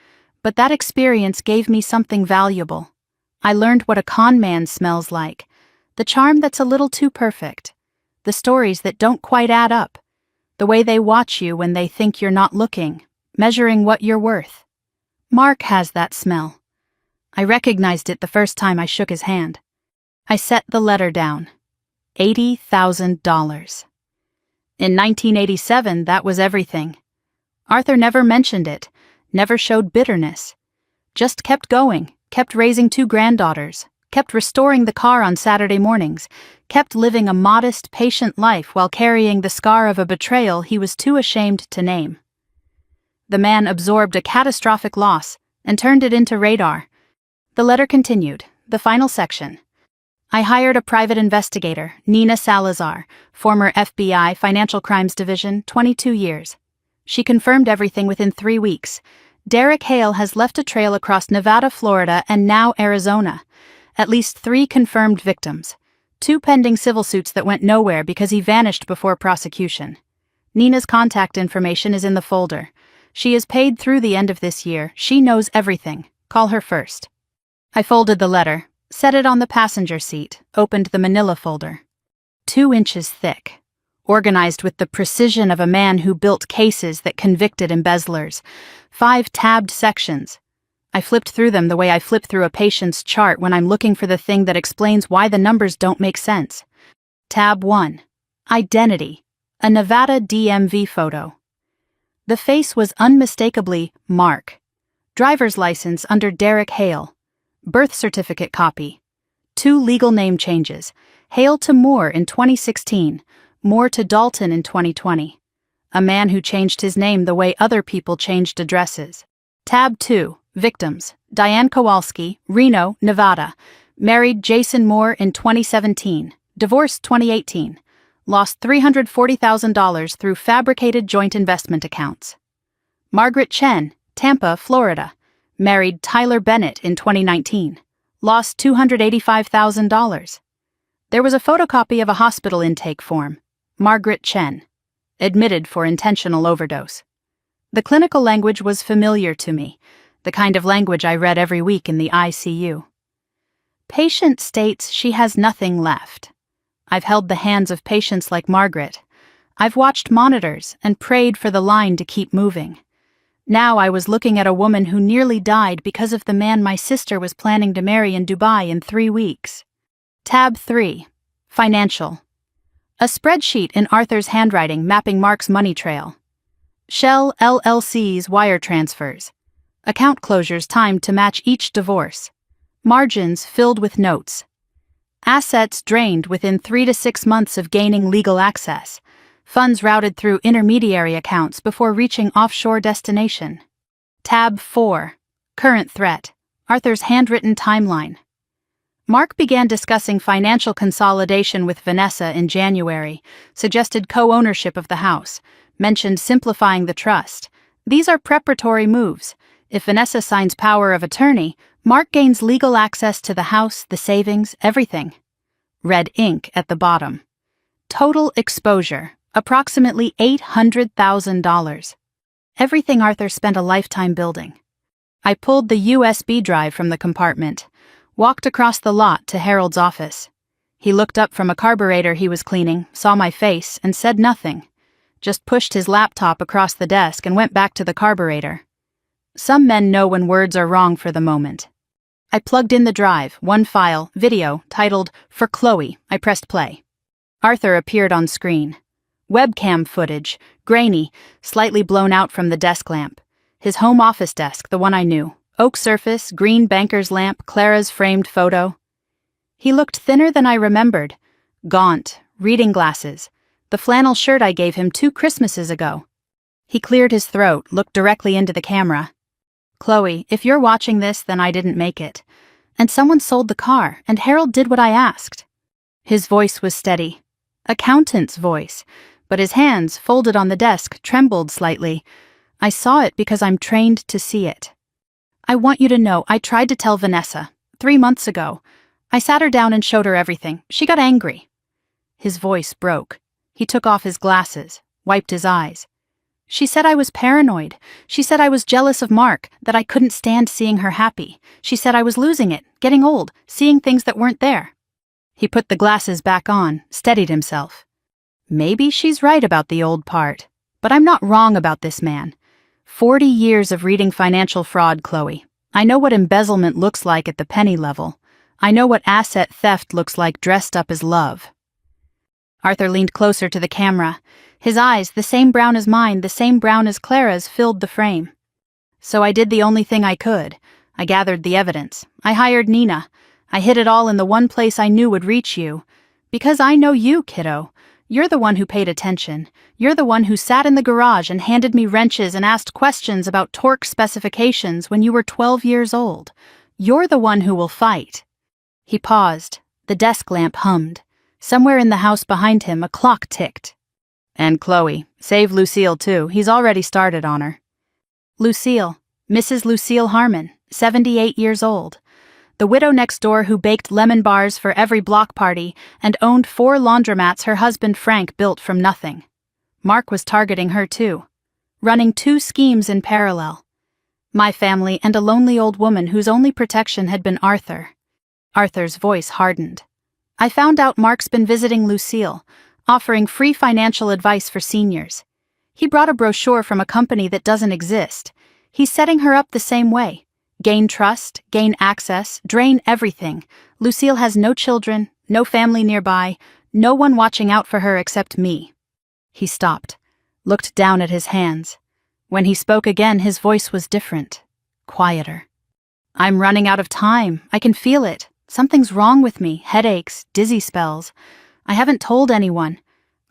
But that experience gave me something valuable. I learned what a con man smells like. The charm that's a little too perfect. The stories that don't quite add up. The way they watch you when they think you're not looking, measuring what you're worth. Mark has that smell. I recognized it the first time I shook his hand. I set the letter down. $80,000. In 1987, that was everything. Arthur never mentioned it, never showed bitterness. Just kept going, kept raising 2 granddaughters, kept restoring the car on Saturday mornings, kept living a modest, patient life while carrying the scar of a betrayal he was too ashamed to name. The man absorbed a catastrophic loss and turned it into radar. The letter continued, the final section. I hired a private investigator, Nina Salazar, former FBI Financial Crimes Division, 22 years. She confirmed everything within 3 weeks. Derek Hale has left a trail across Nevada, Florida, and now Arizona. At least 3 confirmed victims. 2 pending civil suits that went nowhere because he vanished before prosecution. Nina's contact information is in the folder. She is paid through the end of this year. She knows everything. Call her first. I folded the letter, set it on the passenger seat, opened the manila folder. 2 inches thick. Organized with the precision of a man who built cases that convicted embezzlers. 5 tabbed sections. I flipped through them the way I flip through a patient's chart when I'm looking for the thing that explains why the numbers don't make sense. Tab 1. Identity. A Nevada DMV photo. The face was unmistakably Mark. Driver's license under Derek Hale. Birth certificate copy. 2 legal name changes. Hale to Moore in 2016. Moore to Dalton in 2020. A man who changed his name the way other people changed addresses. Tab 2. Victims. Diane Kowalski, Reno, Nevada. Married Jason Moore in 2017. Divorced 2018. Lost $340,000 through fabricated joint investment accounts. Margaret Chen, Tampa, Florida. Married Tyler Bennett in 2019. Lost $285,000. There was a photocopy of a hospital intake form. Margaret Chen. Admitted for intentional overdose. The clinical language was familiar to me, the kind of language I read every week in the ICU. Patient states she has nothing left. I've held the hands of patients like Margaret. I've watched monitors and prayed for the line to keep moving. Now I was looking at a woman who nearly died because of the man my sister was planning to marry in Dubai in 3 weeks. Tab 3. Financial. A spreadsheet in Arthur's handwriting mapping Mark's money trail. Shell LLC's wire transfers. Account closures timed to match each divorce. Margins filled with notes. Assets drained within 3 to 6 months of gaining legal access. Funds routed through intermediary accounts before reaching offshore destination. Tab 4. Current threat. Arthur's handwritten timeline. Mark began discussing financial consolidation with Vanessa in January, suggested co-ownership of the house, mentioned simplifying the trust. These are preparatory moves. If Vanessa signs power of attorney, Mark gains legal access to the house, the savings, everything. Red ink at the bottom. Total exposure, approximately $800,000. Everything Arthur spent a lifetime building. I pulled the USB drive from the compartment, walked across the lot to Harold's office. He looked up from a carburetor he was cleaning, saw my face, and said nothing. Just pushed his laptop across the desk and went back to the carburetor. Some men know when words are wrong for the moment. I plugged in the drive, one file, video, titled, "For Chloe." I pressed play. Arthur appeared on screen. Webcam footage, grainy, slightly blown out from the desk lamp. His home office desk, the one I knew. Oak surface, green banker's lamp, Clara's framed photo. He looked thinner than I remembered. Gaunt, reading glasses. The flannel shirt I gave him 2 Christmases ago. He cleared his throat, looked directly into the camera. "Chloe, if you're watching this, then I didn't make it. And someone sold the car, and Harold did what I asked." His voice was steady. Accountant's voice, but his hands, folded on the desk, trembled slightly. I saw it because I'm trained to see it. "I want you to know I tried to tell Vanessa, 3 months ago. I sat her down and showed her everything. She got angry." His voice broke. He took off his glasses, wiped his eyes. "She said I was paranoid. She said I was jealous of Mark, that I couldn't stand seeing her happy. She said I was losing it, getting old, seeing things that weren't there." He put the glasses back on, steadied himself. "Maybe she's right about the old part, but I'm not wrong about this man. 40 years of reading financial fraud, Chloe. I know what embezzlement looks like at the penny level. I know what asset theft looks like dressed up as love." Arthur leaned closer to the camera. His eyes, the same brown as mine, the same brown as Clara's, filled the frame. "So I did the only thing I could. I gathered the evidence. I hired Nina. I hid it all in the one place I knew would reach you. Because I know you, kiddo. You're the one who paid attention. You're the one who sat in the garage and handed me wrenches and asked questions about torque specifications when you were 12 years old. You're the one who will fight." He paused. The desk lamp hummed. Somewhere in the house behind him, a clock ticked. "And Chloe, save Lucille too. He's already started on her." Lucille, Mrs. Lucille Harmon, 78 years old. The widow next door who baked lemon bars for every block party and owned 4 laundromats her husband Frank built from nothing. Mark was targeting her too, running 2 schemes in parallel. My family and a lonely old woman whose only protection had been Arthur. Arthur's voice hardened. "I found out Mark's been visiting Lucille, offering free financial advice for seniors. He brought a brochure from a company that doesn't exist. He's setting her up the same way. Gain trust, gain access, drain everything. Lucille has no children, no family nearby, no one watching out for her except me." He stopped, looked down at his hands. When he spoke again, his voice was different, quieter. "I'm running out of time. I can feel it. Something's wrong with me, headaches, dizzy spells. I haven't told anyone.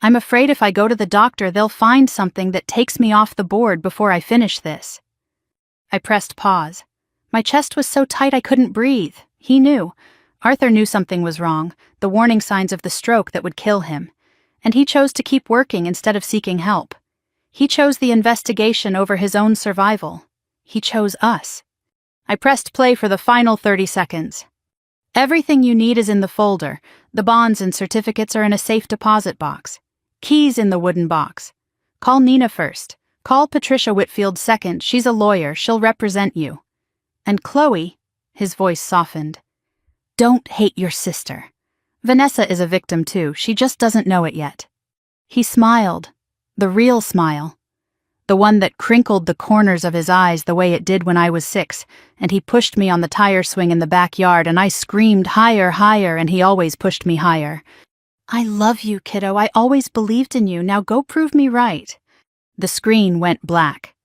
I'm afraid if I go to the doctor, they'll find something that takes me off the board before I finish this." I pressed pause. My chest was so tight I couldn't breathe. He knew. Arthur knew something was wrong, the warning signs of the stroke that would kill him. And he chose to keep working instead of seeking help. He chose the investigation over his own survival. He chose us. I pressed play for the final 30 seconds. "Everything you need is in the folder. The bonds and certificates are in a safe deposit box. Keys in the wooden box. Call Nina first. Call Patricia Whitfield second. She's a lawyer. She'll represent you. And Chloe," his voice softened, "don't hate your sister. Vanessa is a victim too. She just doesn't know it yet." He smiled. The real smile. The one that crinkled the corners of his eyes the way it did when I was 6, and he pushed me on the tire swing in the backyard and I screamed higher, higher, and he always pushed me higher. "I love you, kiddo. I always believed in you. Now go prove me right." The screen went black.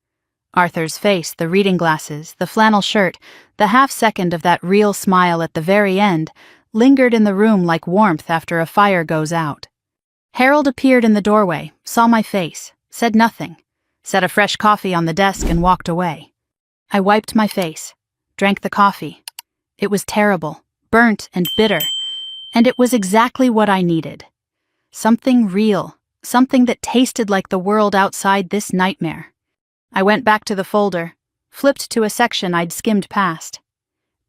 Arthur's face, the reading glasses, the flannel shirt, the half-second of that real smile at the very end, lingered in the room like warmth after a fire goes out. Harold appeared in the doorway, saw my face, said nothing, set a fresh coffee on the desk and walked away. I wiped my face, drank the coffee. It was terrible, burnt and bitter, and it was exactly what I needed. Something real, something that tasted like the world outside this nightmare. I went back to the folder, flipped to a section I'd skimmed past.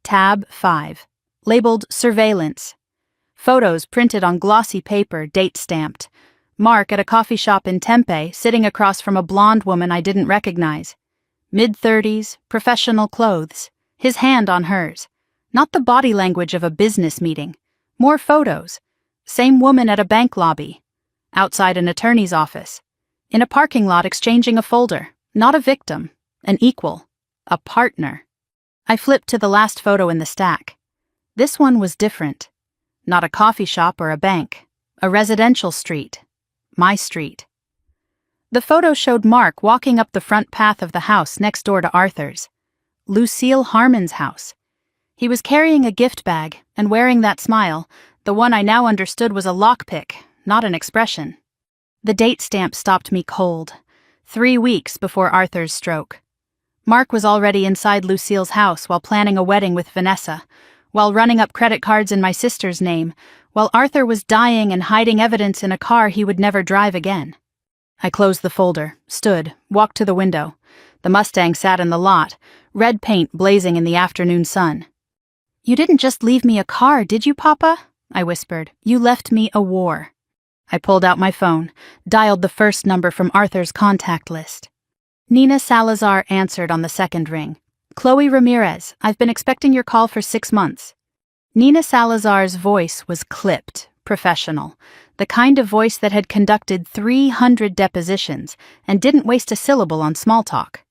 Tab 5, labeled Surveillance. Photos printed on glossy paper, date-stamped. Mark at a coffee shop in Tempe, sitting across from a blonde woman I didn't recognize. Mid-30s, professional clothes, his hand on hers. Not the body language of a business meeting. More photos. Same woman at a bank lobby. Outside an attorney's office. In a parking lot exchanging a folder. Not a victim. An equal. A partner. I flipped to the last photo in the stack. This one was different. Not a coffee shop or a bank. A residential street. My street. The photo showed Mark walking up the front path of the house next door to Arthur's. Lucille Harmon's house. He was carrying a gift bag and wearing that smile, the one I now understood was a lockpick, not an expression. The date stamp stopped me cold. 3 weeks before Arthur's stroke. Mark was already inside Lucille's house while planning a wedding with Vanessa, while running up credit cards in my sister's name, while Arthur was dying and hiding evidence in a car he would never drive again. I closed the folder, stood, walked to the window. The Mustang sat in the lot, red paint blazing in the afternoon sun. "You didn't just leave me a car, did you, Papa?" I whispered. "You left me a war." I pulled out my phone, dialed the first number from Arthur's contact list. Nina Salazar answered on the second ring. "Chloe Ramirez, I've been expecting your call for 6 months." Nina Salazar's voice was clipped, professional, the kind of voice that had conducted 300 depositions and didn't waste a syllable on small talk.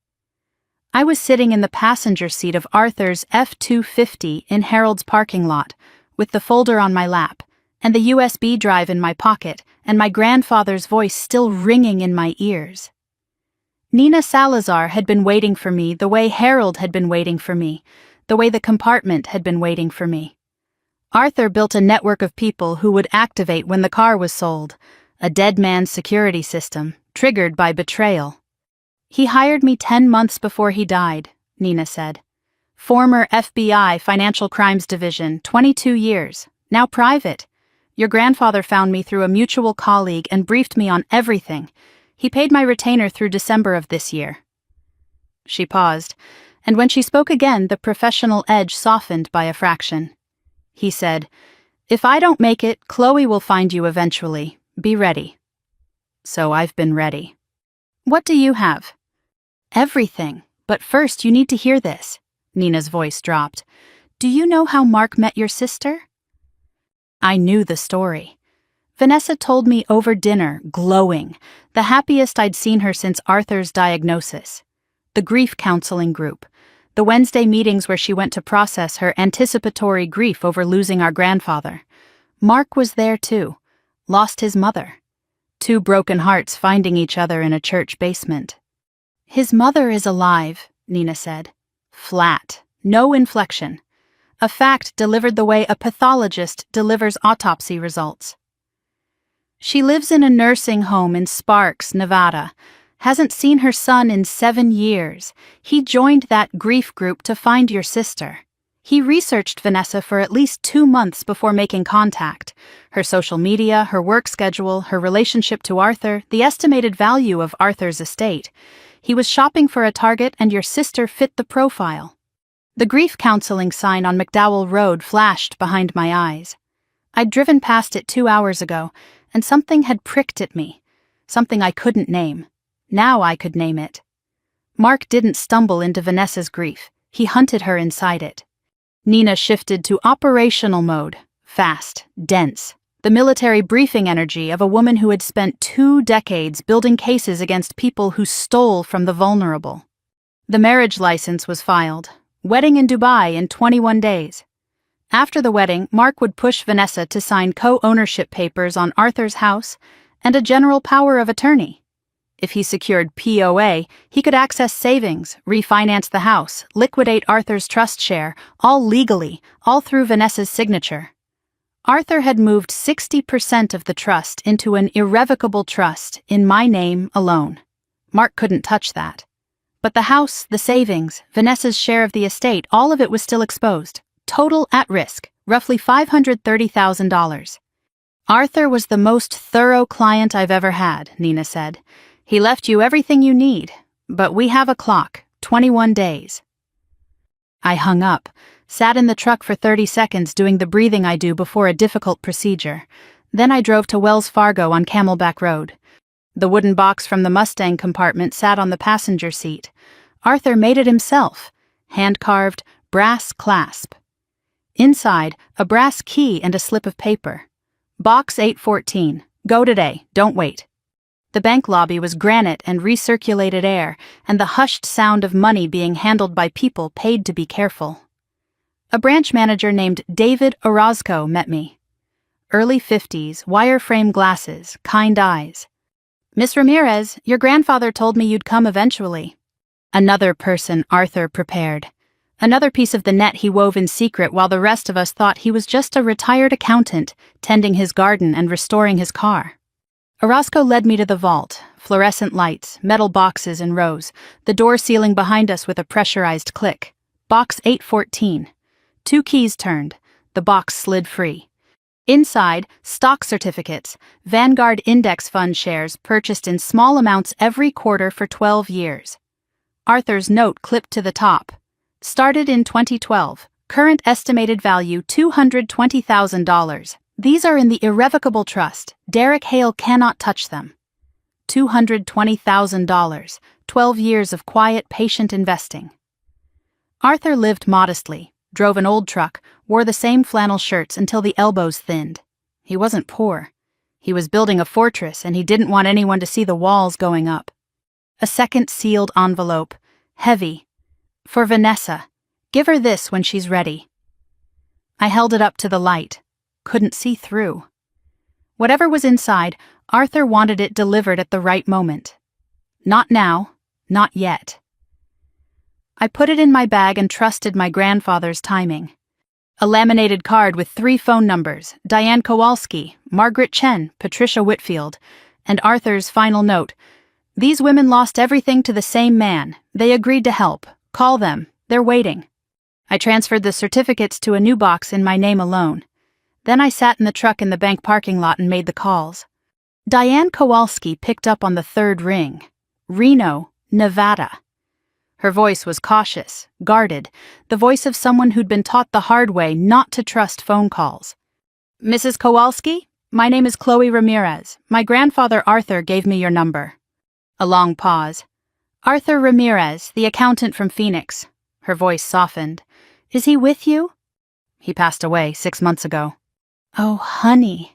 I was sitting in the passenger seat of Arthur's F-250 in Harold's parking lot, with the folder on my lap, and the USB drive in my pocket, and my grandfather's voice still ringing in my ears. Nina Salazar had been waiting for me the way Harold had been waiting for me, the way the compartment had been waiting for me. Arthur built a network of people who would activate when the car was sold, a dead man's security system, triggered by betrayal. "He hired me 10 months before he died," Nina said. "Former FBI Financial Crimes Division, 22 years, now private. Your grandfather found me through a mutual colleague and briefed me on everything. He paid my retainer through December of this year." She paused, and when she spoke again, the professional edge softened by a fraction. He said, "If I don't make it, Chloe will find you eventually. Be ready." So I've been ready. "What do you have?" "Everything, but first you need to hear this." Nina's voice dropped. "Do you know how Mark met your sister?" I knew the story. Vanessa told me over dinner, glowing, the happiest I'd seen her since Arthur's diagnosis. The grief counseling group, the Wednesday meetings where she went to process her anticipatory grief over losing our grandfather. Mark was there too, lost his mother. 2 broken hearts finding each other in a church basement. "His mother is alive," Nina said. Flat, no inflection. A fact delivered the way a pathologist delivers autopsy results. "She lives in a nursing home in Sparks, Nevada. Hasn't seen her son in 7 years. He joined that grief group to find your sister. He researched Vanessa for at least 2 months before making contact. Her social media, her work schedule, her relationship to Arthur, the estimated value of Arthur's estate. He was shopping for a target and your sister fit the profile." The grief counseling sign on McDowell Road flashed behind my eyes. I'd driven past it 2 hours ago, and something had pricked at me. Something I couldn't name. Now I could name it. Mark didn't stumble into Vanessa's grief. He hunted her inside it. Nina shifted to operational mode, fast, dense. The military briefing energy of a woman who had spent 2 decades building cases against people who stole from the vulnerable. The marriage license was filed. Wedding in Dubai in 21 days. After the wedding, Mark would push Vanessa to sign co-ownership papers on Arthur's house and a general power of attorney. If he secured POA, he could access savings, refinance the house, liquidate Arthur's trust share, all legally, all through Vanessa's signature. Arthur had moved 60% of the trust into an irrevocable trust in my name alone. Mark couldn't touch that. But the house, the savings, Vanessa's share of the estate, all of it was still exposed. Total at risk, roughly $530,000. Arthur was the most thorough client I've ever had, Nina said. He left you everything you need, but we have a clock, 21 days. I hung up, sat in the truck for 30 seconds doing the breathing I do before a difficult procedure. Then I drove to Wells Fargo on Camelback Road. The wooden box from the Mustang compartment sat on the passenger seat. Arthur made it himself, hand-carved, brass clasp. Inside, a brass key and a slip of paper. Box 814. Go today, don't wait. The bank lobby was granite and recirculated air, and the hushed sound of money being handled by people paid to be careful. A branch manager named David Orozco met me. Early 50s, wireframe glasses, kind eyes. Miss Ramirez, your grandfather told me you'd come eventually. Another person Arthur prepared. Another piece of the net he wove in secret while the rest of us thought he was just a retired accountant, tending his garden and restoring his car. Orozco led me to the vault, fluorescent lights, metal boxes in rows, the door sealing behind us with a pressurized click. Box 814. 2 keys turned. The box slid free. Inside, stock certificates, Vanguard Index Fund shares purchased in small amounts every quarter for 12 years. Arthur's note clipped to the top. Started in 2012. Current estimated value $220,000. These are in the irrevocable trust. Derek Hale cannot touch them. $220,000. 12 years of quiet, patient investing. Arthur lived modestly, drove an old truck, wore the same flannel shirts until the elbows thinned. He wasn't poor. He was building a fortress and he didn't want anyone to see the walls going up. A second sealed envelope, heavy. For Vanessa. Give her this when she's ready. I held it up to the light. Couldn't see through. Whatever was inside, Arthur wanted it delivered at the right moment. Not now, not yet. I put it in my bag and trusted my grandfather's timing. A laminated card with 3 phone numbers, Diane Kowalski, Margaret Chen, Patricia Whitfield, and Arthur's final note. These women lost everything to the same man. They agreed to help. Call them. They're waiting. I transferred the certificates to a new box in my name alone. Then I sat in the truck in the bank parking lot and made the calls. Diane Kowalski picked up on the 3rd ring. Reno, Nevada. Her voice was cautious, guarded, the voice of someone who'd been taught the hard way not to trust phone calls. Mrs. Kowalski, my name is Chloe Ramirez. My grandfather Arthur gave me your number. A long pause. Arthur Ramirez, the accountant from Phoenix. Her voice softened. Is he with you? He passed away 6 months ago. Oh, honey.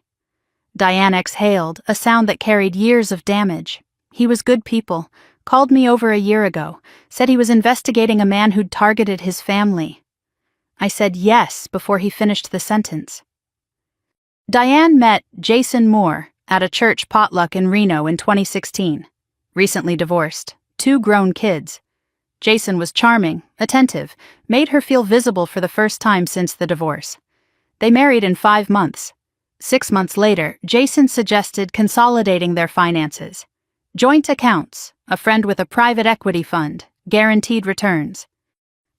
Diane exhaled, a sound that carried years of damage. He was good people. Called me over a year ago, said he was investigating a man who'd targeted his family. I said yes before he finished the sentence. Diane met Jason Moore at a church potluck in Reno in 2016. Recently divorced, 2 grown kids. Jason was charming, attentive, made her feel visible for the first time since the divorce. They married in 5 months. 6 months later, Jason suggested consolidating their finances. Joint accounts, a friend with a private equity fund, guaranteed returns.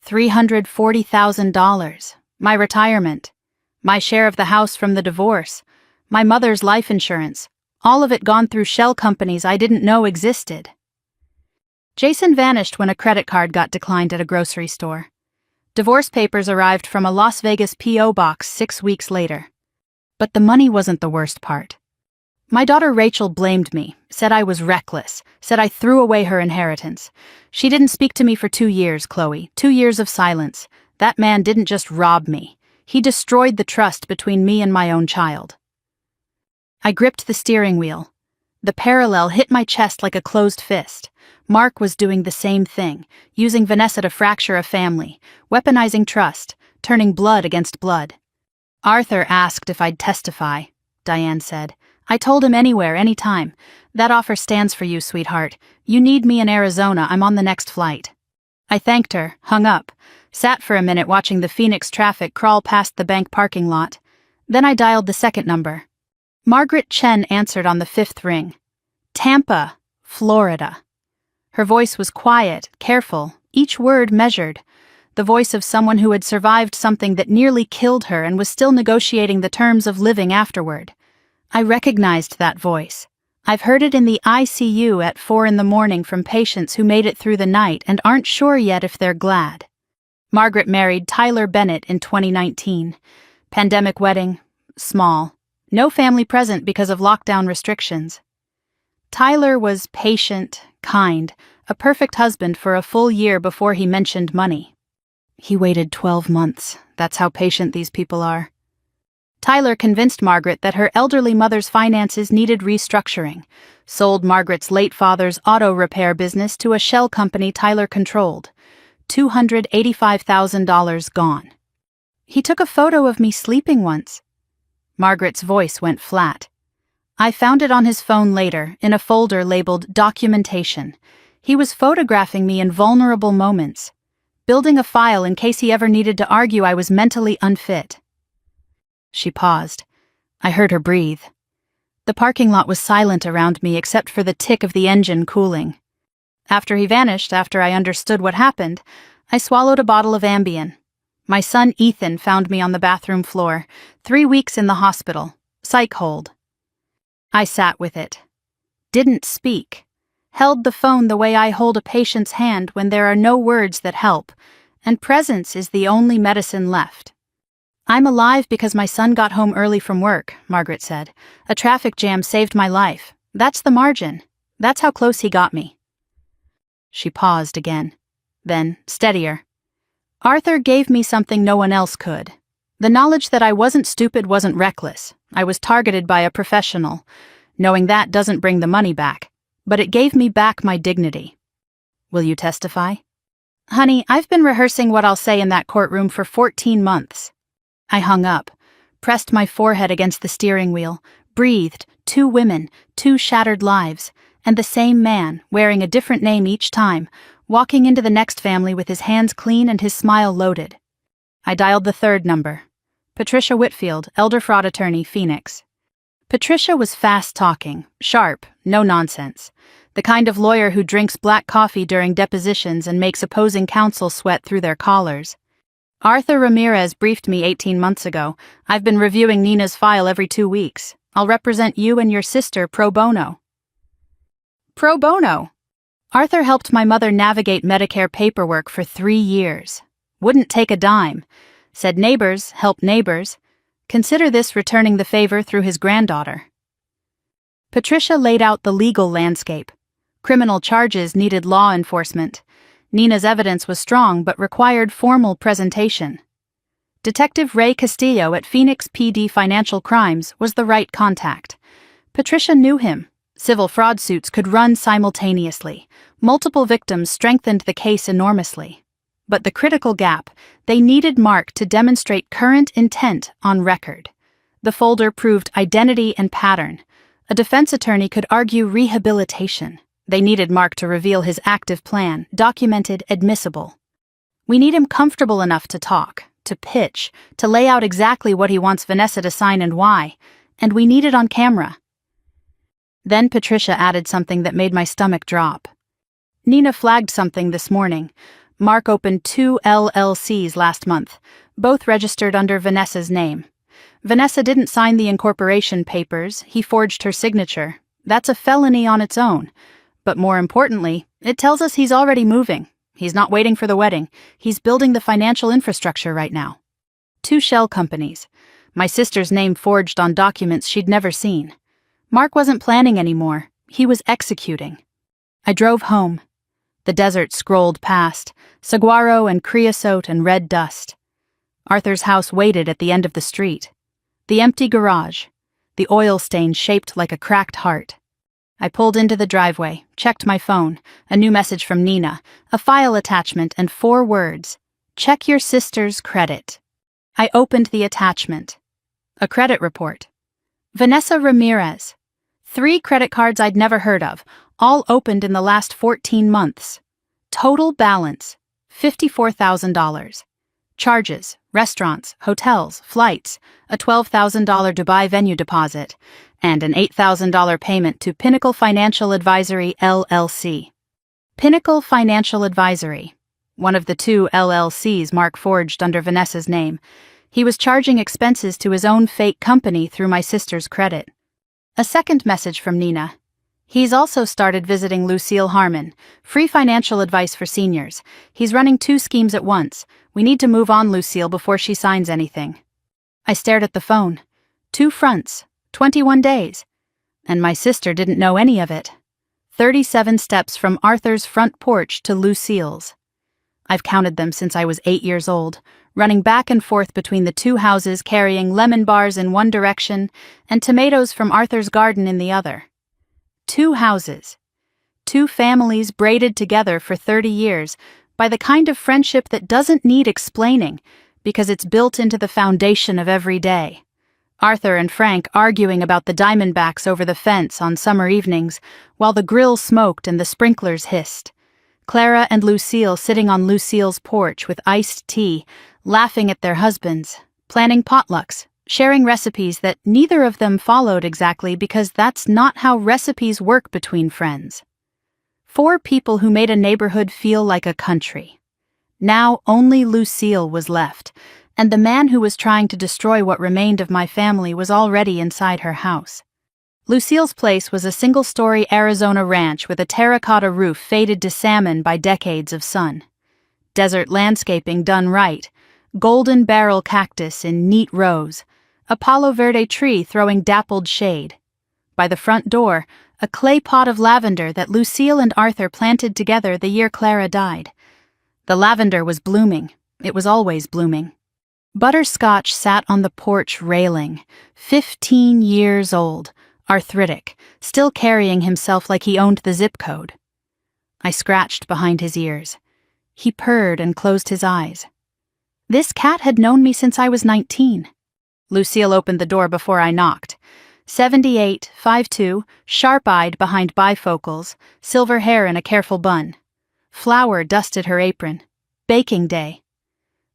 $340,000, my retirement, my share of the house from the divorce, my mother's life insurance, all of it gone through shell companies I didn't know existed. Jason vanished when a credit card got declined at a grocery store. Divorce papers arrived from a Las Vegas P.O. box 6 weeks later. But the money wasn't the worst part. My daughter Rachel blamed me, said I was reckless, said I threw away her inheritance. She didn't speak to me for 2 years, Chloe, 2 years of silence. That man didn't just rob me. He destroyed the trust between me and my own child. I gripped the steering wheel. The parallel hit my chest like a closed fist. Mark was doing the same thing, using Vanessa to fracture a family, weaponizing trust, turning blood against blood. Arthur asked if I'd testify, Diane said. I told him anywhere, anytime. That offer stands for you, sweetheart. You need me in Arizona, I'm on the next flight. I thanked her, hung up, sat for a minute watching the Phoenix traffic crawl past the bank parking lot. Then I dialed the second number. Margaret Chen answered on the fifth ring. Tampa, Florida. Her voice was quiet, careful, each word measured. The voice of someone who had survived something that nearly killed her and was still negotiating the terms of living afterward. I recognized that voice. I've heard it in the ICU at 4 a.m. from patients who made it through the night and aren't sure yet if they're glad. Margaret married Tyler Bennett in 2019. Pandemic wedding, small. No family present because of lockdown restrictions. Tyler was patient, kind, a perfect husband for a full year before he mentioned money. He waited 12 months. That's how patient these people are. Tyler convinced Margaret that her elderly mother's finances needed restructuring, sold Margaret's late father's auto repair business to a shell company Tyler controlled. $285,000 gone. He took a photo of me sleeping once. Margaret's voice went flat. I found it on his phone later, in a folder labeled Documentation. He was photographing me in vulnerable moments, building a file in case he ever needed to argue I was mentally unfit. She paused. I heard her breathe. The parking lot was silent around me except for the tick of the engine cooling. After he vanished, after I understood what happened, I swallowed a bottle of Ambien. My son Ethan found me on the bathroom floor, 3 weeks in the hospital, psych hold. I sat with it. Didn't speak. Held the phone the way I hold a patient's hand when there are no words that help, and presence is the only medicine left. I'm alive because my son got home early from work, Margaret said. A traffic jam saved my life. That's the margin. That's how close he got me. She paused again. Then, steadier. Arthur gave me something no one else could. The knowledge that I wasn't stupid wasn't reckless. I was targeted by a professional. Knowing that doesn't bring the money back, but it gave me back my dignity. Will you testify? Honey, I've been rehearsing what I'll say in that courtroom for 14 months. I hung up, pressed my forehead against the steering wheel, breathed, 2 women, 2 shattered lives, and the same man, wearing a different name each time, walking into the next family with his hands clean and his smile loaded. I dialed the third number. Patricia Whitfield, elder fraud attorney, Phoenix. Patricia was fast-talking, sharp, no nonsense. The kind of lawyer who drinks black coffee during depositions and makes opposing counsel sweat through their collars. Arthur Ramirez briefed me 18 months ago. I've been reviewing Nina's file every 2 weeks. I'll represent you and your sister pro bono. Pro bono? Arthur helped my mother navigate Medicare paperwork for 3 years. Wouldn't take a dime. Said neighbors help neighbors. Consider this returning the favor through his granddaughter. Patricia laid out the legal landscape. Criminal charges needed law enforcement. Nina's evidence was strong but required formal presentation. Detective Ray Castillo at Phoenix PD Financial Crimes was the right contact. Patricia knew him. Civil fraud suits could run simultaneously. Multiple victims strengthened the case enormously. But the critical gap, they needed Mark to demonstrate current intent on record. The folder proved identity and pattern. A defense attorney could argue rehabilitation. They needed Mark to reveal his active plan, documented, admissible. We need him comfortable enough to talk, to pitch, to lay out exactly what he wants Vanessa to sign and why, and we need it on camera. Then Patricia added something that made my stomach drop. Nina flagged something this morning. Mark opened 2 LLCs last month, both registered under Vanessa's name. Vanessa didn't sign the incorporation papers, he forged her signature. That's a felony on its own. But more importantly, it tells us he's already moving. He's not waiting for the wedding. He's building the financial infrastructure right now. 2 shell companies. My sister's name forged on documents she'd never seen. Mark wasn't planning anymore. He was executing. I drove home. The desert scrolled past, saguaro and creosote and red dust. Arthur's house waited at the end of the street. The empty garage. The oil stain shaped like a cracked heart. I pulled into the driveway, checked my phone, a new message from Nina, a file attachment and 4 words. Check your sister's credit. I opened the attachment. A credit report. Vanessa Ramirez. 3 credit cards I'd never heard of, all opened in the last 14 months. Total balance, $54,000. Charges, restaurants, hotels, flights, a $12,000 Dubai venue deposit, and an $8,000 payment to Pinnacle Financial Advisory LLC. Pinnacle Financial Advisory, one of the 2 LLCs Mark forged under Vanessa's name. He was charging expenses to his own fake company through my sister's credit. A second message from Nina. He's also started visiting Lucille Harmon, free financial advice for seniors. He's running 2 schemes at once. We need to move on Lucille before she signs anything. I stared at the phone. 2 fronts, 21 days. And my sister didn't know any of it. 37 steps from Arthur's front porch to Lucille's. I've counted them since I was 8 years old, running back and forth between the 2 houses carrying lemon bars in one direction and tomatoes from Arthur's garden in the other. 2 houses. 2 families braided together for 30 years by the kind of friendship that doesn't need explaining because it's built into the foundation of every day. Arthur and Frank arguing about the Diamondbacks over the fence on summer evenings while the grill smoked and the sprinklers hissed. Clara and Lucille sitting on Lucille's porch with iced tea, laughing at their husbands, planning potlucks, sharing recipes that neither of them followed exactly because that's not how recipes work between friends. 4 people who made a neighborhood feel like a country. Now only Lucille was left, and the man who was trying to destroy what remained of my family was already inside her house. Lucille's place was a single-story Arizona ranch with a terracotta roof faded to salmon by decades of sun. Desert landscaping done right, golden barrel cactus in neat rows, a palo verde tree throwing dappled shade. By the front door, a clay pot of lavender that Lucille and Arthur planted together the year Clara died. The lavender was blooming. It was always blooming. Butterscotch sat on the porch railing, 15 years old, arthritic, still carrying himself like he owned the zip code. I scratched behind his ears. He purred and closed his eyes. This cat had known me since I was 19. Lucille opened the door before I knocked. 78, 5'2", sharp-eyed behind bifocals, silver hair in a careful bun. Flour dusted her apron. Baking day.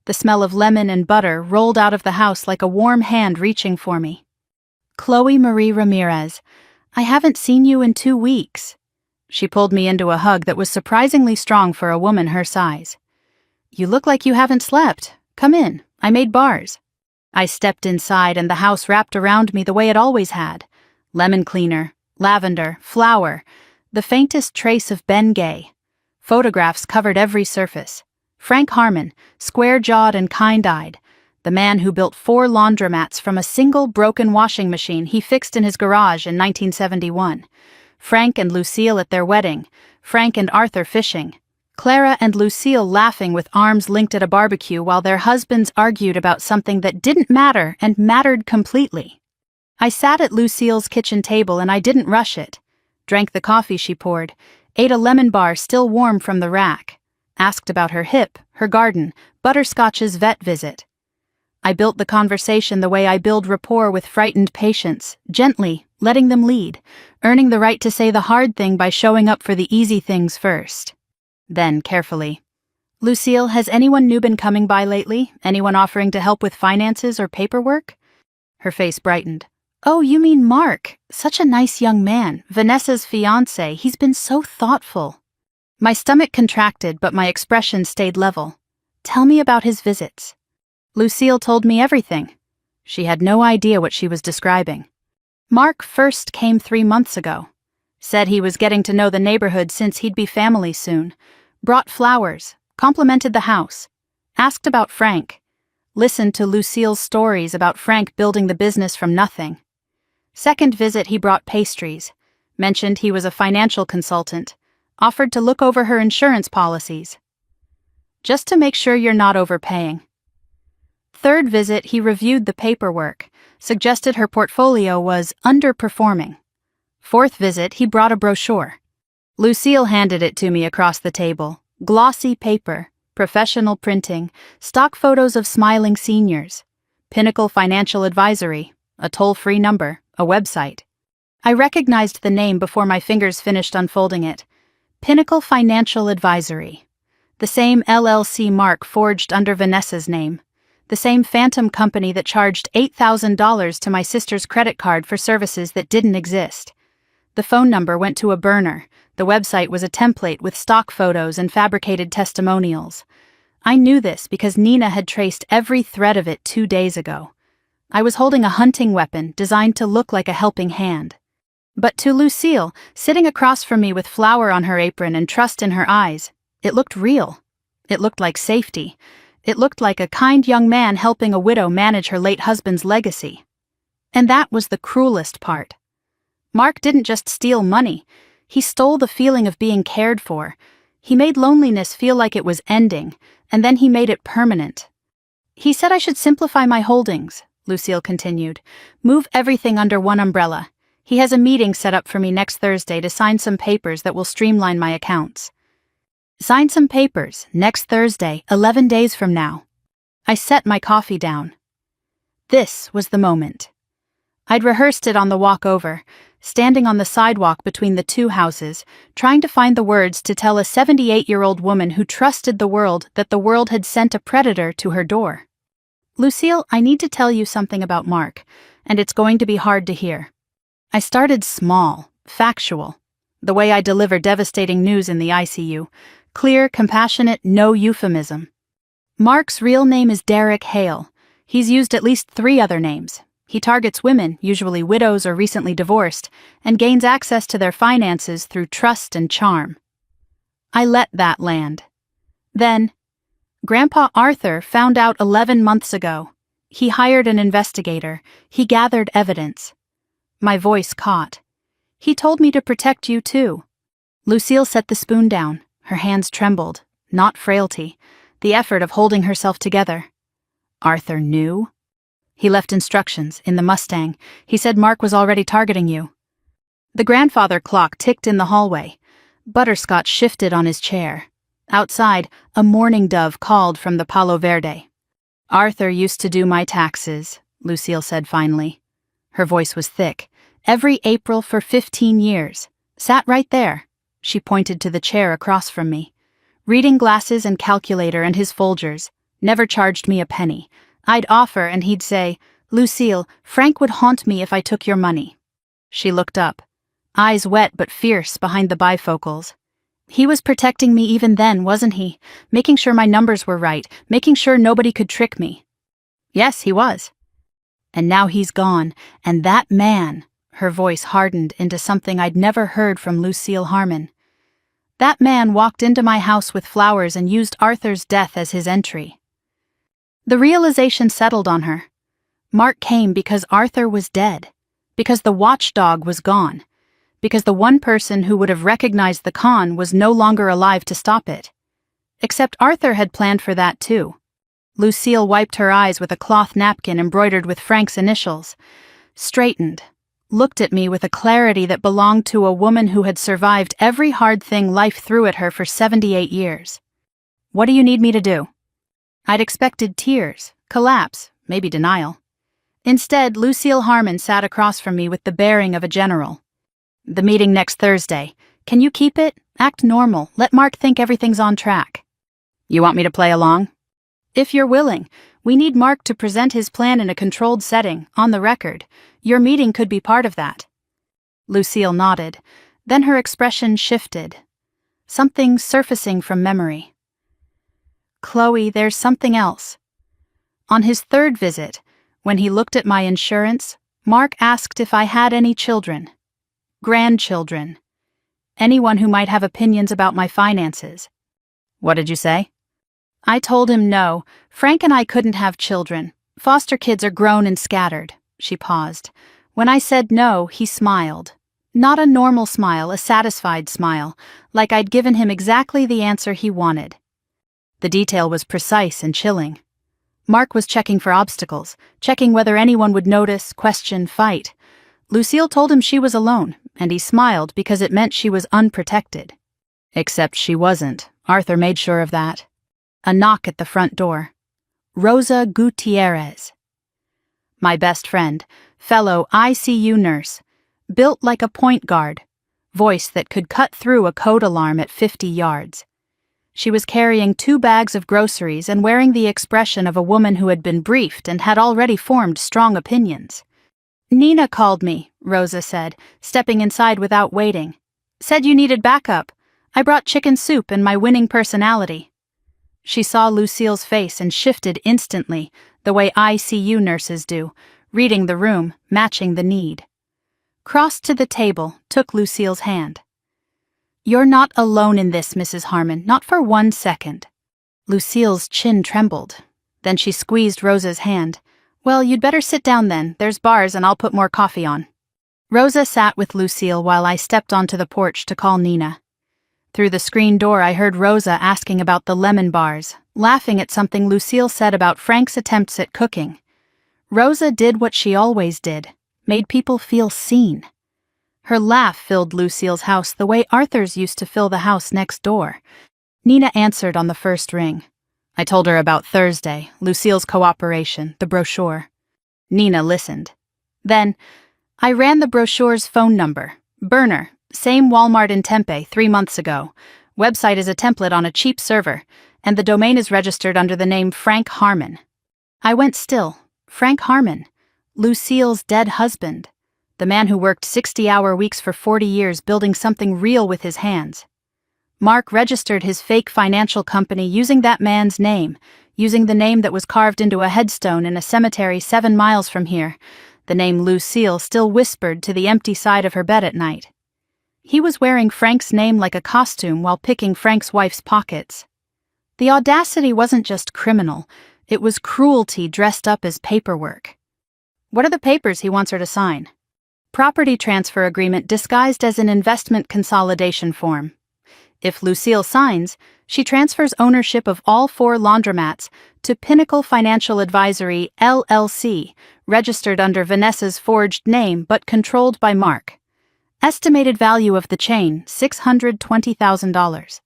The smell of lemon and butter rolled out of the house like a warm hand reaching for me. Chloe Marie Ramirez, I haven't seen you in 2 weeks. She pulled me into a hug that was surprisingly strong for a woman her size. You look like you haven't slept. Come in. I made bars. I stepped inside and the house wrapped around me the way it always had. Lemon cleaner, lavender, flour, the faintest trace of Bengay. Photographs covered every surface. Frank Harmon, square-jawed and kind-eyed, the man who built 4 laundromats from a single broken washing machine he fixed in his garage in 1971. Frank and Lucille at their wedding, Frank and Arthur fishing, Clara and Lucille laughing with arms linked at a barbecue while their husbands argued about something that didn't matter and mattered completely. I sat at Lucille's kitchen table and I didn't rush it. Drank the coffee she poured, ate a lemon bar still warm from the rack, asked about her hip, her garden, Butterscotch's vet visit. I built the conversation the way I build rapport with frightened patients, gently, letting them lead, earning the right to say the hard thing by showing up for the easy things first. Then, carefully, Lucille, has anyone new been coming by lately? Anyone offering to help with finances or paperwork? Her face brightened. Oh, you mean Mark. Such a nice young man, Vanessa's fiancé. He's been so thoughtful. My stomach contracted, but my expression stayed level. Tell me about his visits. Lucille told me everything. She had no idea what she was describing. Mark first came 3 months ago. Said he was getting to know the neighborhood since he'd be family soon. Brought flowers, complimented the house. Asked about Frank. Listened to Lucille's stories about Frank building the business from nothing. Second visit he brought pastries. Mentioned he was a financial consultant. Offered to look over her insurance policies. Just to make sure you're not overpaying. Third visit, he reviewed the paperwork, suggested her portfolio was underperforming. Fourth visit, he brought a brochure. Lucille handed it to me across the table. Glossy paper, professional printing, stock photos of smiling seniors. Pinnacle Financial Advisory, a toll-free number, A website. I recognized the name before my fingers finished unfolding it. Pinnacle Financial Advisory. The same LLC mark forged under Vanessa's name. The same phantom company that charged $8,000 to my sister's credit card for services that didn't exist. The phone number went to a burner. The website was a template with stock photos and fabricated testimonials. I knew this because Nina had traced every thread of it 2 days ago. I was holding a hunting weapon designed to look like a helping hand. But to Lucille, sitting across from me with flour on her apron and trust in her eyes, it looked real. It looked like safety. It looked like a kind young man helping a widow manage her late husband's legacy. And that was the cruelest part. Mark didn't just steal money. He stole the feeling of being cared for. He made loneliness feel like it was ending, and then he made it permanent. He said I should simplify my holdings, Lucille continued. Move everything under one umbrella. He has a meeting set up for me next Thursday to sign some papers that will streamline my accounts. Sign some papers, next Thursday, 11 days from now. I set my coffee down. This was the moment. I'd rehearsed it on the walk over, standing on the sidewalk between the two houses, trying to find the words to tell a 78-year-old woman who trusted the world that the world had sent a predator to her door. Lucille, I need to tell you something about Mark, and it's going to be hard to hear. I started small, factual, the way I deliver devastating news in the ICU. Clear, compassionate, no euphemism. Mark's real name is Derek Hale. He's used at least 3 other names. He targets women, usually widows or recently divorced, and gains access to their finances through trust and charm. I let that land. Then, Grandpa Arthur found out 11 months ago. He hired an investigator. He gathered evidence. My voice caught. He told me to protect you too. Lucille set the spoon down. Her hands trembled, not frailty, the effort of holding herself together. Arthur knew? He left instructions, in the Mustang. He said Mark was already targeting you. The grandfather clock ticked in the hallway. Butterscotch shifted on his chair. Outside, a mourning dove called from the Palo Verde. Arthur used to do my taxes, Lucille said finally. Her voice was thick. Every April for 15 years. Sat right there. She pointed to the chair across from me. Reading glasses and calculator and his Folgers. Never charged me a penny. I'd offer and he'd say, Lucille, Frank would haunt me if I took your money. She looked up. Eyes wet but fierce behind the bifocals. He was protecting me even then, wasn't he? Making sure my numbers were right. Making sure nobody could trick me. Yes, he was. And now he's gone. And that man, her voice hardened into something I'd never heard from Lucille Harmon. That man walked into my house with flowers and used Arthur's death as his entry. The realization settled on her. Mark came because Arthur was dead, because the watchdog was gone, because the one person who would have recognized the con was no longer alive to stop it. Except Arthur had planned for that too. Lucille wiped her eyes with a cloth napkin embroidered with Frank's initials, straightened, looked at me with a clarity that belonged to a woman who had survived every hard thing life threw at her for 78 years. What do you need me to do? I'd expected tears, collapse, maybe denial. Instead, Lucille Harmon sat across from me with the bearing of a general. The meeting next Thursday. Can you keep it? Act normal. Let Mark think everything's on track. You want me to play along? If you're willing. We need Mark to present his plan in a controlled setting, on the record. Your meeting could be part of that. Lucille nodded. Then her expression shifted. Something surfacing from memory. Chloe, there's something else. On his 3rd visit, when he looked at my insurance, Mark asked if I had any children. Grandchildren. Anyone who might have opinions about my finances. What did you say? I told him no. Frank and I couldn't have children. Foster kids are grown and scattered. She paused. When I said no, he smiled. Not a normal smile, a satisfied smile, like I'd given him exactly the answer he wanted. The detail was precise and chilling. Mark was checking for obstacles, checking whether anyone would notice, question, fight. Lucille told him she was alone, and he smiled because it meant she was unprotected. Except she wasn't. Arthur made sure of that. A knock at the front door. Rosa Gutierrez. My best friend, fellow ICU nurse, built like a point guard, voice that could cut through a code alarm at 50 yards. She was carrying 2 bags of groceries and wearing the expression of a woman who had been briefed and had already formed strong opinions. "Nina called me," Rosa said, stepping inside without waiting. "Said you needed backup. I brought chicken soup and my winning personality." She saw Lucille's face and shifted instantly, the way ICU nurses do, reading the room, matching the need. Crossed to the table, took Lucille's hand. "You're not alone in this, Mrs. Harmon, not for 1 second." Lucille's chin trembled. Then she squeezed Rosa's hand. "Well, you'd better sit down then. There's bars and I'll put more coffee on." Rosa sat with Lucille while I stepped onto the porch to call Nina. Through the screen door I heard Rosa asking about the lemon bars, laughing at something Lucille said about Frank's attempts at cooking. Rosa did what she always did, made people feel seen. Her laugh filled Lucille's house the way Arthur's used to fill the house next door. Nina answered on the first ring. I told her about Thursday, Lucille's cooperation, the brochure. Nina listened. Then, I ran the brochure's phone number. Burner, same Walmart in Tempe 3 months ago. Website is a template on a cheap server, and the domain is registered under the name Frank Harmon. I went still. Frank Harmon, Lucille's dead husband. The man who worked 60-hour weeks for 40 years building something real with his hands. Mark registered his fake financial company using that man's name, using the name that was carved into a headstone in a cemetery 7 miles from here, the name Lucille still whispered to the empty side of her bed at night. He was wearing Frank's name like a costume while picking Frank's wife's pockets. The audacity wasn't just criminal, it was cruelty dressed up as paperwork. What are the papers he wants her to sign? Property transfer agreement disguised as an investment consolidation form. If Lucille signs, she transfers ownership of all 4 laundromats to Pinnacle Financial Advisory, LLC, registered under Vanessa's forged name but controlled by Mark. Estimated value of the chain, $620,000.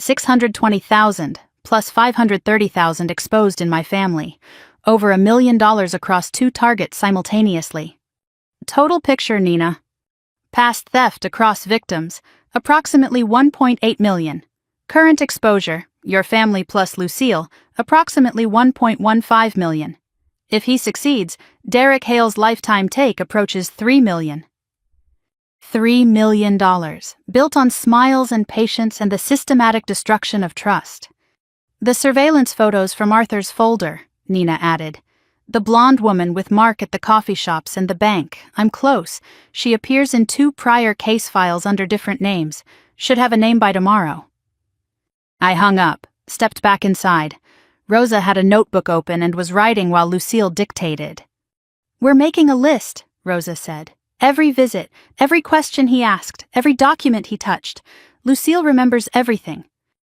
$620,000 plus $530,000 exposed in my family. Over $1 million across 2 targets simultaneously. Total picture, Nina. Past theft across victims, approximately $1.8 million. Current exposure, your family plus Lucille, approximately $1.15 million. If he succeeds, Derek Hale's lifetime take approaches $3 million. $3 million, built on smiles and patience and the systematic destruction of trust. The surveillance photos from Arthur's folder, Nina added. The blonde woman with Mark at the coffee shops and the bank. I'm close. She appears in 2 prior case files under different names. Should have a name by tomorrow. I hung up, stepped back inside. Rosa had a notebook open and was writing while Lucille dictated. "We're making a list," Rosa said. "Every visit, every question he asked, every document he touched. Lucille remembers everything."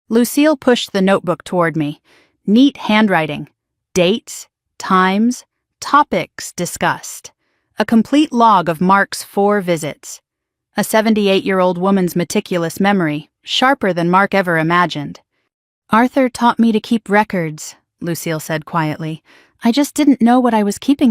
Lucille pushed the notebook toward me. Neat handwriting. Dates. Times, topics discussed. A complete log of Mark's 4 visits. A 78-year-old woman's meticulous memory, sharper than Mark ever imagined. "Arthur taught me to keep records," Lucille said quietly. "I just didn't know what I was keeping